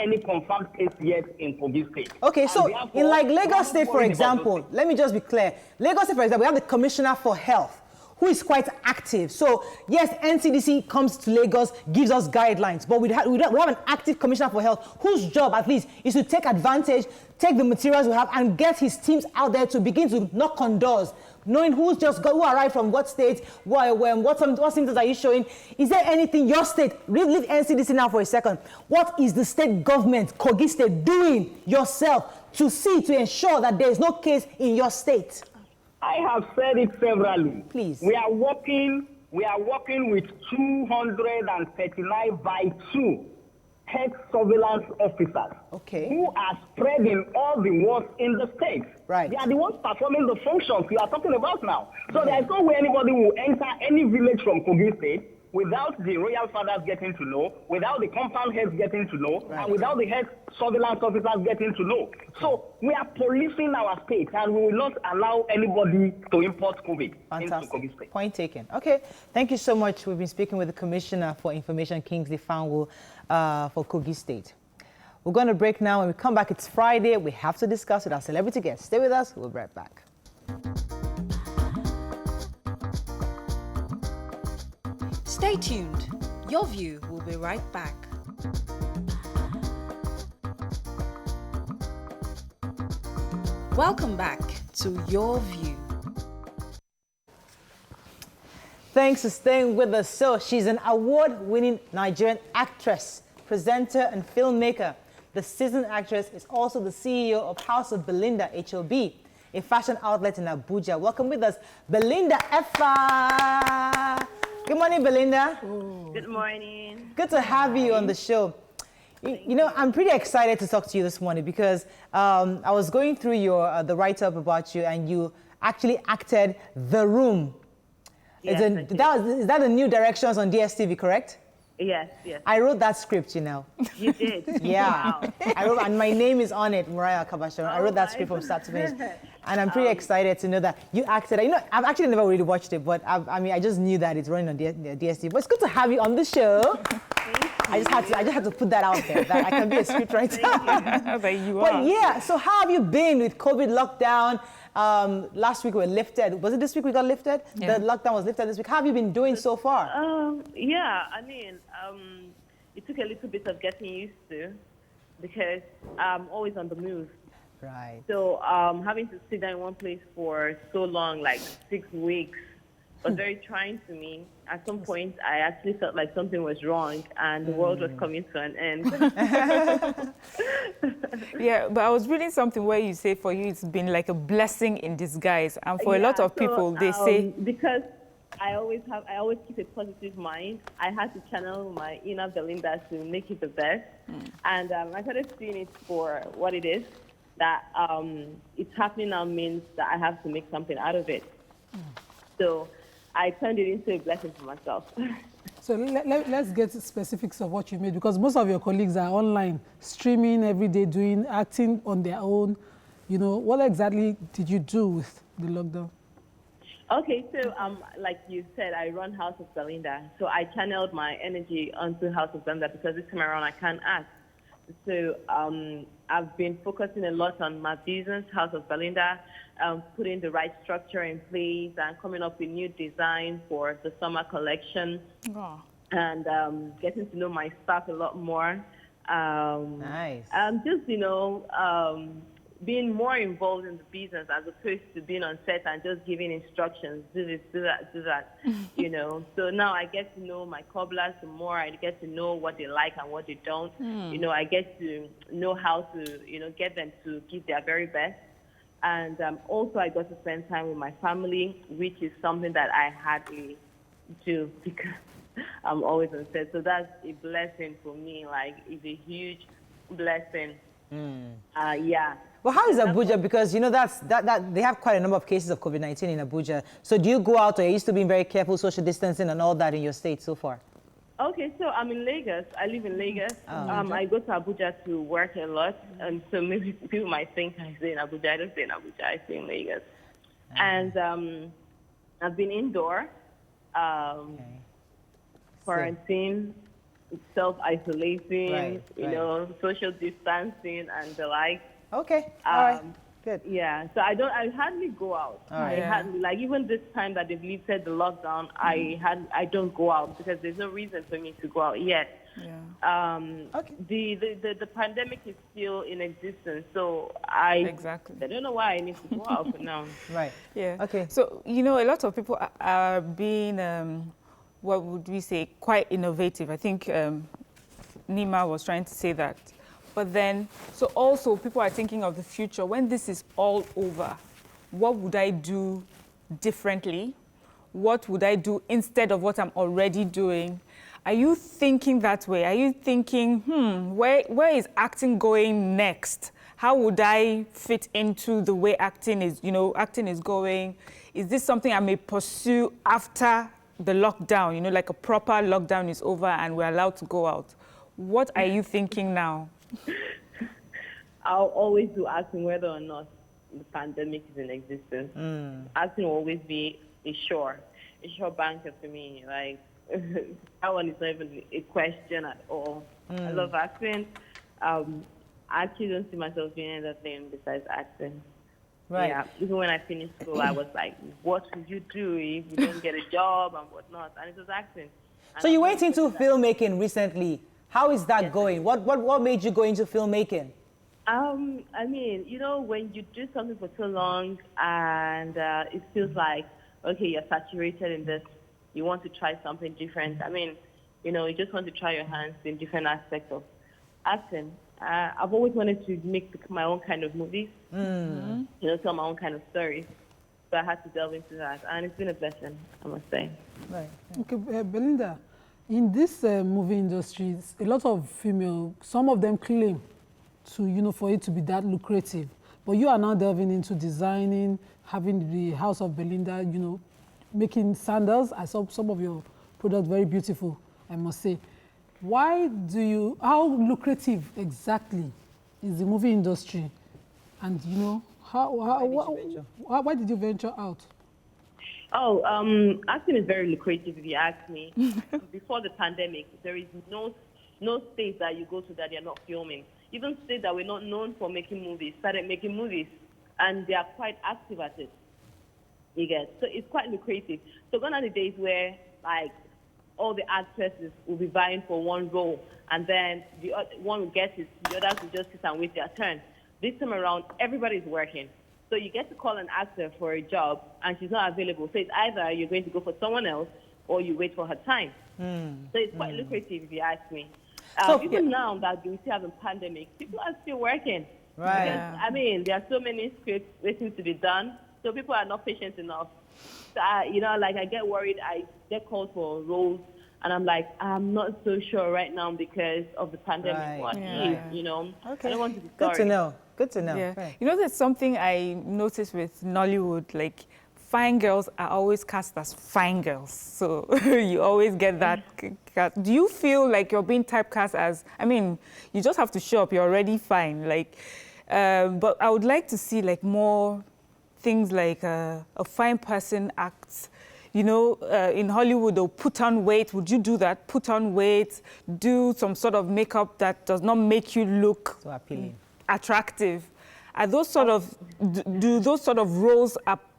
any confirmed case yet in Kogi State. Okay, so in like Lagos State, for example, let me just be clear. Lagos State, for example, we have the Commissioner for Health, who is quite active. So yes, NCDC comes to Lagos, gives us guidelines, but we have an active Commissioner for Health whose job at least is to take advantage, take the materials we have and get his teams out there to begin to knock on doors, knowing who arrived from what state, what symptoms are you showing. Is there anything your state, leave NCDC now for a second, what is the state government, Kogi State, doing yourself to ensure that there is no case in your state? I have said it severally. Please. We are working with 239 by 2 health surveillance officers who are spreading all the words in the state. Right. They are the ones performing the functions we are talking about now. So there is no way anybody will enter any village from Kogi State without the royal fathers getting to know, without the compound heads getting to know, and without the health surveillance officers getting to know. So we are policing our state, and we will not allow anybody to import COVID into Kogi State. Point taken. Okay, thank you so much. We've been speaking with the Commissioner for Information, Kingsley Fanwo, for Kogi State. We're going to break now. When we come back, it's Friday. We have to discuss with our celebrity guests. Stay with us. We'll be right back. Stay tuned. Your View will be right back. Welcome back to Your View. Thanks for staying with us. So she's an award-winning Nigerian actress, presenter, and filmmaker. The seasoned actress is also the CEO of House of Belinda, HOB. a fashion outlet in Abuja. Welcome with us, Belinda Effah. Good morning, Belinda. Good morning. Good to have you on the show. You know, I'm pretty excited to talk to you this morning because I was going through your the write-up about you, and you actually acted The Room. Yes, Is that the new directions on DSTV, correct? Yes. I wrote that script, you know. You did? Yeah. Wow. I wrote, and my name is on it, Mariah Kabashon. I wrote that script from start to finish. And I'm pretty excited to know that you acted. You know, I've actually never really watched it, but I just knew that it's running on DSTV. But it's good to have you on the show. I just had to put that out there, that I can be a scriptwriter. But you are. But yeah, so how have you been with COVID lockdown? Last week we were lifted. Was it this week we got lifted? Yeah. The lockdown was lifted this week. How have you been doing so far? Yeah, I mean, it took a little bit of getting used to because I'm always on the move. Right. So having to sit down in one place for so long, like 6 weeks, was very trying to me. At some point, I actually felt like something was wrong and the world was coming to an end. Yeah, but I was reading something where you say for you it's been like a blessing in disguise, and for a lot of people they say because I always keep a positive mind. I had to channel my inner Belinda to make it the best, and I started seeing it for what it is. That it's happening now means that I have to make something out of it. So I turned it into a blessing for myself. So let's get specifics of what you made, because most of your colleagues are online, streaming every day, acting on their own. You know, what exactly did you do with the lockdown? Okay, so like you said, I run House of Belinda. So I channeled my energy onto House of Belinda because this time around I can't act. So I've been focusing a lot on my business, House of Belinda, putting the right structure in place and coming up with new designs for the summer collection. oh. And getting to know my staff a lot more. Nice. Just, being more involved in the business as opposed to being on set and just giving instructions, do this, do that, do that, So now I get to know my cobblers more. I get to know what they like and what they don't. I get to know how to, get them to give their very best. And also I got to spend time with my family, which is something that I hardly do because I'm always on set. So that's a blessing for me. Like, it's a huge blessing. Yeah. Well, how is Abuja? Because, that they have quite a number of cases of COVID-19 in Abuja. So do you go out, or are you still being very careful, social distancing and all that in your state so far? Okay, so I'm in Lagos. I live in Lagos. I go to Abuja to work a lot. And so maybe people might think I stay in Abuja. I don't stay in Abuja. I stay in Lagos. And I've been indoor, quarantine, self-isolating, social distancing and the like. Okay. All right. Good. Yeah. So I hardly go out. Right. I hardly, like, even this time that they've lifted the lockdown, I don't go out because there's no reason for me to go out yet. Yeah. Okay. The pandemic is still in existence, so I don't know why I need to go out for now. Right. Yeah. Okay. So, a lot of people are being, what would we say, quite innovative. I think Nima was trying to say that. But then, so also people are thinking of the future. When this is all over, what would I do differently? What would I do instead of what I'm already doing? Are you thinking that way? Are you thinking, where is acting going next? How would I fit into the way acting is going? Is this something I may pursue after the lockdown, like a proper lockdown is over and we're allowed to go out? What are you thinking now? I'll always do acting whether or not the pandemic is in existence. Acting will always be a sure banker for me. Like, that one is not even a question at all. I love acting. I actually don't see myself doing anything besides acting. Right. Yeah. Even when I finished school, I was like, what would you do if you don't get a job and whatnot? And it was acting. So you went into filmmaking recently. How is that going? What made you go into filmmaking? I mean, when you do something for so long and it feels like, okay, you're saturated in this, you want to try something different. I mean, you just want to try your hands in different aspects of acting. I've always wanted to make my own kind of movies, tell my own kind of stories. So I had to delve into that, and it's been a blessing, I must say. Right. Okay, Belinda, in this movie industry, a lot of female, some of them claim to, for it to be that lucrative. But you are now delving into designing, having the House of Belinda, making sandals. I saw some of your products very beautiful, I must say. How lucrative exactly is the movie industry? And, why did you venture out? Acting is very lucrative if you ask me. Before the pandemic, there is no state that you go to that they're not filming. Even states that were not known for making movies started making movies, and they are quite active at it. You get? So it's quite lucrative. So gone are the days where, all the actresses will be vying for one role, and then the one who gets it, the others will just sit and wait their turn. This time around, everybody's working. So you get to call an actor for a job, and she's not available. So it's either you're going to go for someone else, or you wait for her time. So it's quite lucrative, if you ask me. Even now that we still have a pandemic, people are still working. Right. Because, there are so many scripts waiting to be done, so people are not patient enough. So, I get worried. I get called for roles, and I'm like, I'm not so sure right now because of the pandemic. Okay. I don't want to be sorry. Good to know. Good to know. Yeah. Right. There's something I noticed with Nollywood, fine girls are always cast as fine girls. So you always get that. Do you feel like you're being typecast as, you just have to show up, you're already fine. But I would like to see more things like a fine person acts. In Hollywood, they'll put on weight. Would you do that? Put on weight, do some sort of makeup that does not make you look So appealing. Attractive. Are those do those sort of roles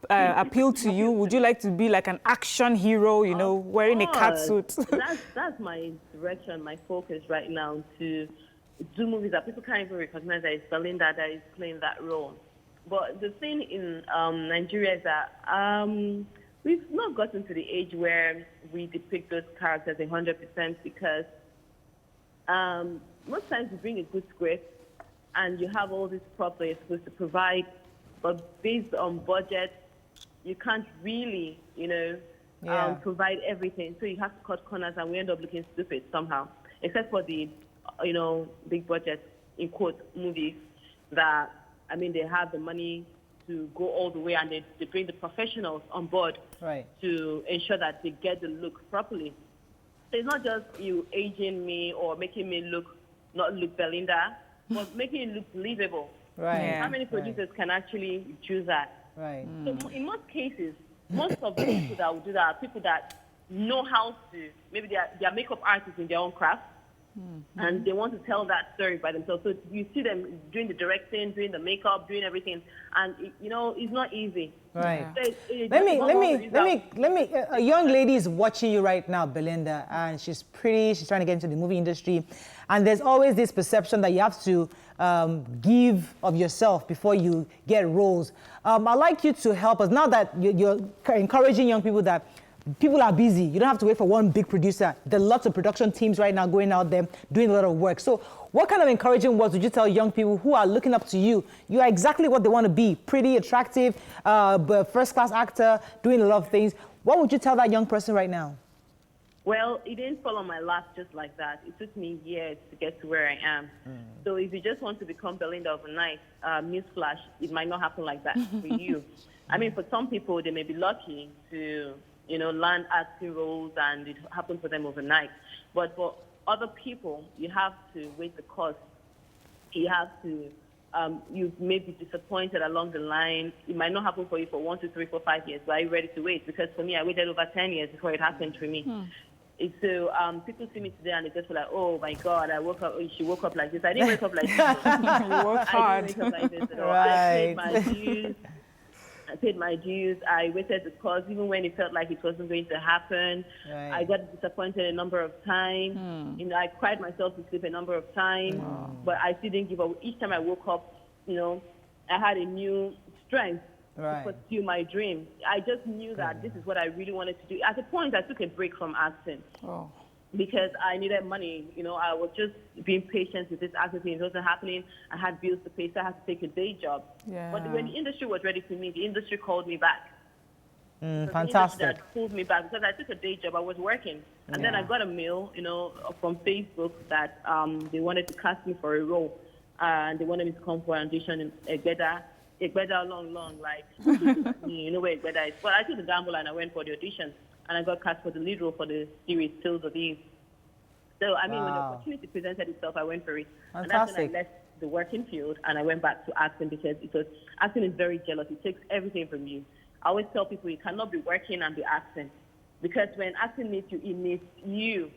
appeal to you? Would you like to be like an action hero, wearing a catsuit? That's my direction, my focus right now, to do movies that people can't even recognize that it's Belinda that is playing that role. But the thing in Nigeria is that we've not gotten to the age where we depict those characters 100% because most times you bring a good script and you have all these props that you're supposed to provide, but based on budget, you can't really, provide everything. So you have to cut corners, and we end up looking stupid somehow. Except for the, big budget, in quote, movies that, they have the money to go all the way, and they bring the professionals on board to ensure that they get the look properly. So it's not just you aging me or making me not look Belinda, but making it look believable. Right. Yeah. How many producers can actually do that? Right. So in most cases, most of the people that will do that are people that know how to, maybe they are makeup artists in their own craft, and they want to tell that story by themselves. So you see them doing the directing, doing the makeup, doing everything, and it's not easy. Right. So Let me. A young lady is watching you right now, Belinda, and she's pretty. She's trying to get into the movie industry, and there's always this perception that you have to give of yourself before you get roles. I'd like you to help us now that you're encouraging young people that people are busy. You don't have to wait for one big producer. There are lots of production teams right now going out there doing a lot of work. So what kind of encouraging words would you tell young people who are looking up to you? You are exactly what they want to be. Pretty, attractive, but first-class actor, doing a lot of things. What would you tell that young person right now? Well, it didn't fall on my lap just like that. It took me years to get to where I am. So if you just want to become Belinda overnight, newsflash, it might not happen like that for you. For some people, they may be lucky to land acting roles, and it happens for them overnight. But for other people, you have to wait the course. You have to, you may be disappointed along the line. It might not happen for you for 1, 2, 3, 4, 5 years, but are you ready to wait? Because for me, I waited over 10 years before it happened for me. So people see me today and they just feel like, oh my God, I woke up, she woke up like this. I didn't wake up like this. You work hard. I didn't wake up like this at all. Right. I paid my dues. I waited the course, even when it felt like it wasn't going to happen. Right. I got disappointed a number of times. I cried myself to sleep a number of times, but I still didn't give up. Each time I woke up, I had a new strength to pursue my dream. I just knew that this is what I really wanted to do. At a point, I took a break from acting. because I needed money. You know, I was just being patient with this acting thing. It wasn't happening. I had bills to pay, so I had to take a day job. Yeah. But when the industry was ready for me, the industry called me back. Fantastic. That pulled me back because I took a day job. I was working, and then I got a mail, you know, from Facebook that they wanted to cast me for a role, and they wanted me to come for an audition in Egbeda long, like you know where Egbeda is. Well, I took the gamble and I went for the audition, and I got cast for the lead role for the series Tales of Eve. So I mean, when the opportunity presented itself, I went for it, and that's when I left the working field and I went back to acting because acting is very jealous. It takes everything from you. I always tell people you cannot be working and be acting, because when acting needs you, it needs you.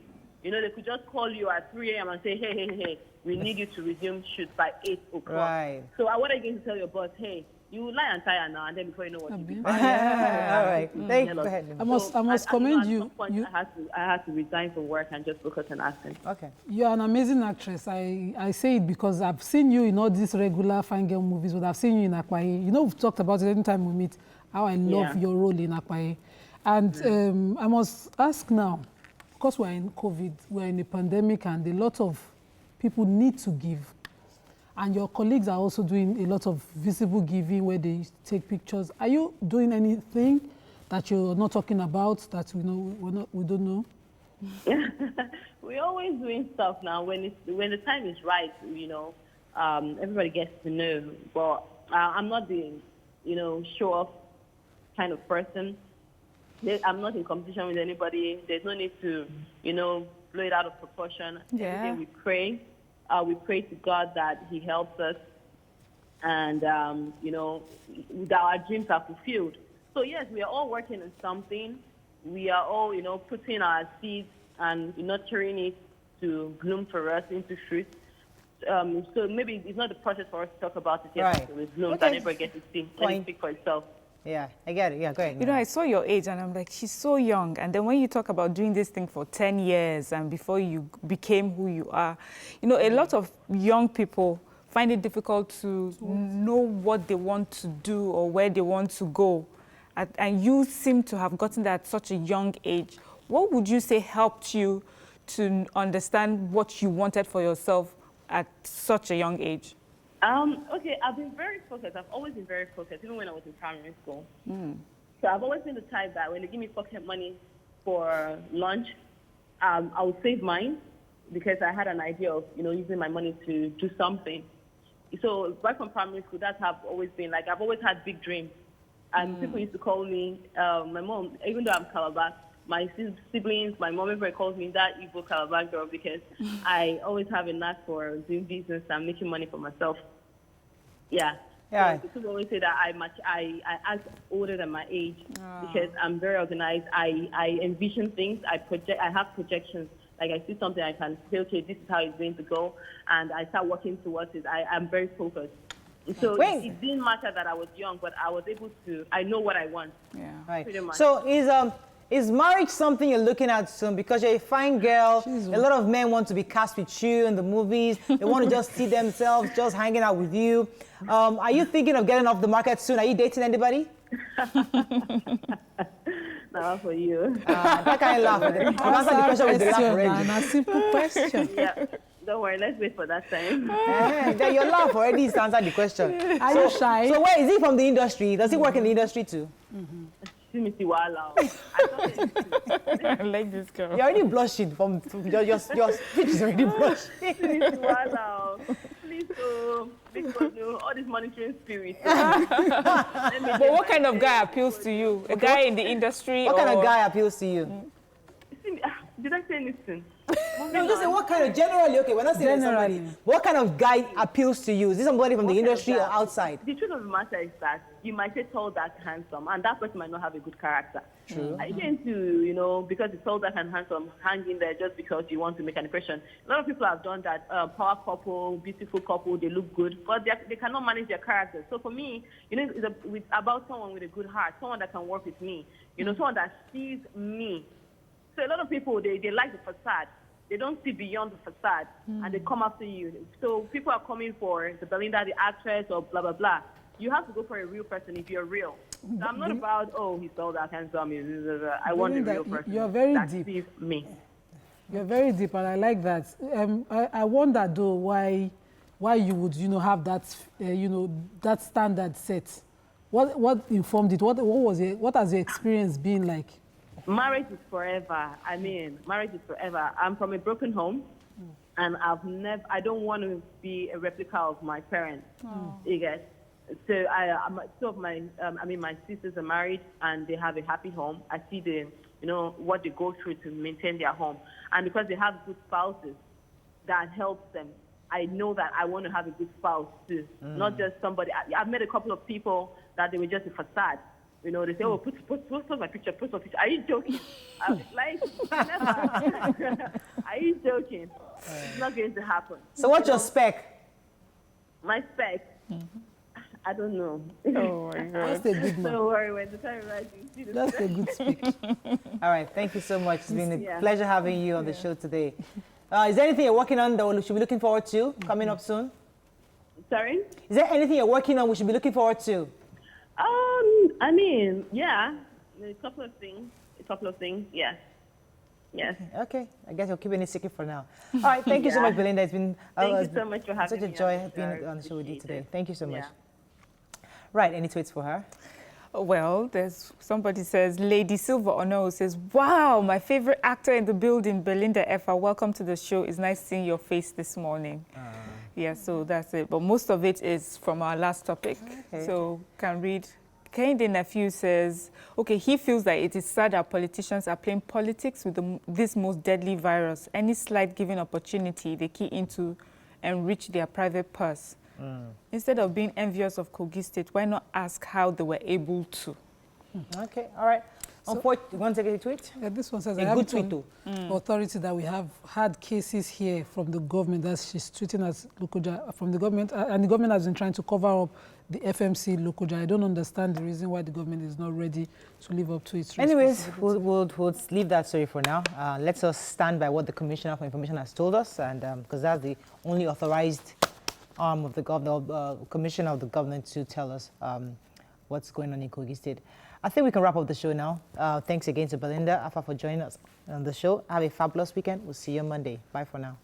You know, they could just call you at 3 a.m. and say, hey, we need you to resume shoot by 8 o'clock. Right. So what are you going to tell your boss? Hey, you will lie and tire now, and then before you know what you do. All right. Go ahead. I must commend you. I had to resign from work and just focus on acting. Okay. You're an amazing actress. I say it because I've seen you in all these regular fine girl movies, but I've seen you in Akwaye. You know, we've talked about it anytime we meet, how I love your role in Akwaye. And I must ask now, because we're in COVID, we're in a pandemic, and a lot of people need to give. And your colleagues are also doing a lot of visible giving where they take pictures. Are you doing anything that you're not talking about that we don't know? We're always doing stuff now. When the time is right, you know, everybody gets to know. But I'm not the, you know, show-off kind of person. I'm not in competition with anybody. There's no need to, you know, blow it out of proportion. Yeah. Every day we pray. We pray to God that He helps us, and you know, that our dreams are fulfilled. So yes, we are all working on something. We are all, you know, putting our seeds and nurturing it to bloom for us into fruit. So maybe it's not the process for us to talk about it yet until it blooms and everybody gets to see. Let it speak for itself. Yeah, I get it. Yeah, go ahead. You know, I saw your age and I'm like, she's so young. And then when you talk about doing this thing for 10 years and before you became who you are, you know, a lot of young people find it difficult to know what they want to do or where they want to go. And you seem to have gotten that at such a young age. What would you say helped you to understand what you wanted for yourself at such a young age? Okay, I've been very focused. I've always been very focused, even when I was in primary school. So I've always been the type that when they give me pocket money for lunch, I would save mine because I had an idea of, you know, using my money to do something. So right from primary school, that's how I've always been. Like, I've always had big dreams. And people used to call me, my mom, even though I'm Calabar, my siblings, my mom, everybody calls me that evil Calabar girl because I always have a knack for doing business and making money for myself. Yeah. So people always say that I act older than my age because I'm very organized. I envision things. I have projections. Like, I see something, I can say, okay, this is how it's going to go, and I start working towards it. I'm very focused. So it didn't matter that I was young, but I was able to. I know what I want. Yeah. Right. Pretty much. So is marriage something you're looking at soon? Because you're a fine girl. A lot of men want to be cast with you in the movies. They want to just see themselves just hanging out with you. Are you thinking of getting off the market soon? Are you dating anybody? Not for you. That kind of laugh. Answer the question with the laugh already. A simple question. Yeah. Don't worry, let's wait for that time. Then your laugh already is to answer the question. Are you shy? So where is he from the industry? Does he work in the industry too? I like this girl. You're already blushing from your speech is already blushing. Please, because all this monitoring spirit. But what kind of guy appeals to you? A guy in the industry? What kind of guy appeals to you? Did I say anything? No, just say what kind of, generally, okay, we're not saying somebody. What kind of guy appeals to you? Is this somebody from the industry or outside? The truth of the matter is that you might say tall, dark, handsome, and that person might not have a good character. True. I get into, you know, because it's tall, dark, and handsome, hanging there just because you want to make an impression. A lot of people have done that. Power couple, beautiful couple, they look good, but they cannot manage their character. So for me, you know, it's about someone with a good heart, someone that can work with me, you know, someone that sees me. So a lot of people, they like the facade. They don't see beyond the facade, and they come after you. So people are coming for the Belinda, the actress, or blah, blah, blah. You have to go for a real person if you're real. So I'm not about, oh, he's all that handsome. I want a real person. You're very that deep. sees me. You're very deep, and I like that. I wonder though why you would, have that, that standard set. What informed it? What has your experience been like? Marriage is forever. I mean, marriage is forever. I'm from a broken home, and I don't want to be a replica of my parents. You guys. So my sisters are married and they have a happy home. I see what they go through to maintain their home, and because they have good spouses, that helps them. I know that I want to have a good spouse too, not just somebody. I've met a couple of people that they were just a facade. They say, "Oh, post my picture, post my picture." Are you joking? Never. Are you joking? It's not going to happen. So what's your spec? My spec. I don't know. Oh my God. That's a good one. Don't worry, when the time arrives, you see the That's a good speech. All right, thank you so much. It's been a pleasure having you on the show today. Is there anything you're working on that we should be looking forward to coming up soon? Sorry? Is there anything you're working on we should be looking forward to? I mean, yeah, a couple of things, yes. Yes. Okay, I guess you're keeping it secret for now. All right, thank you so much, Belinda. It's been thank you so much for having me. Such a joy being on the show with you today. Thank you so much. Right, any tweets for her? Well, somebody says, Lady Silver Ono says, wow, my favorite actor in the building, Belinda Effah. Welcome to the show. It's nice seeing your face this morning. Yeah, so that's it. But most of it is from our last topic. Okay. So can read. Kehinde Nephew says, okay, he feels that it is sad that politicians are playing politics with this most deadly virus. Any slight given opportunity, they key into enrich their private purse. Instead of being envious of Kogi State, why not ask how they were able to? Okay, all right. So, you want to take a tweet? Yeah, this one says, a good tweet too. Authority that we have had cases here from the government, that she's tweeting as Lokoja from the government, and the government has been trying to cover up the FMC Lokoja. I don't understand the reason why the government is not ready to live up to its Anyways, we'll leave that story for now. Let's us stand by what the Commissioner for Information has told us, and because that's the only authorized arm of the government, commissioner of the government to tell us what's going on in Kogi State. I think we can wrap up the show now. Thanks again to Belinda Effah for joining us on the show. Have a fabulous weekend. We'll see you on Monday. Bye for now.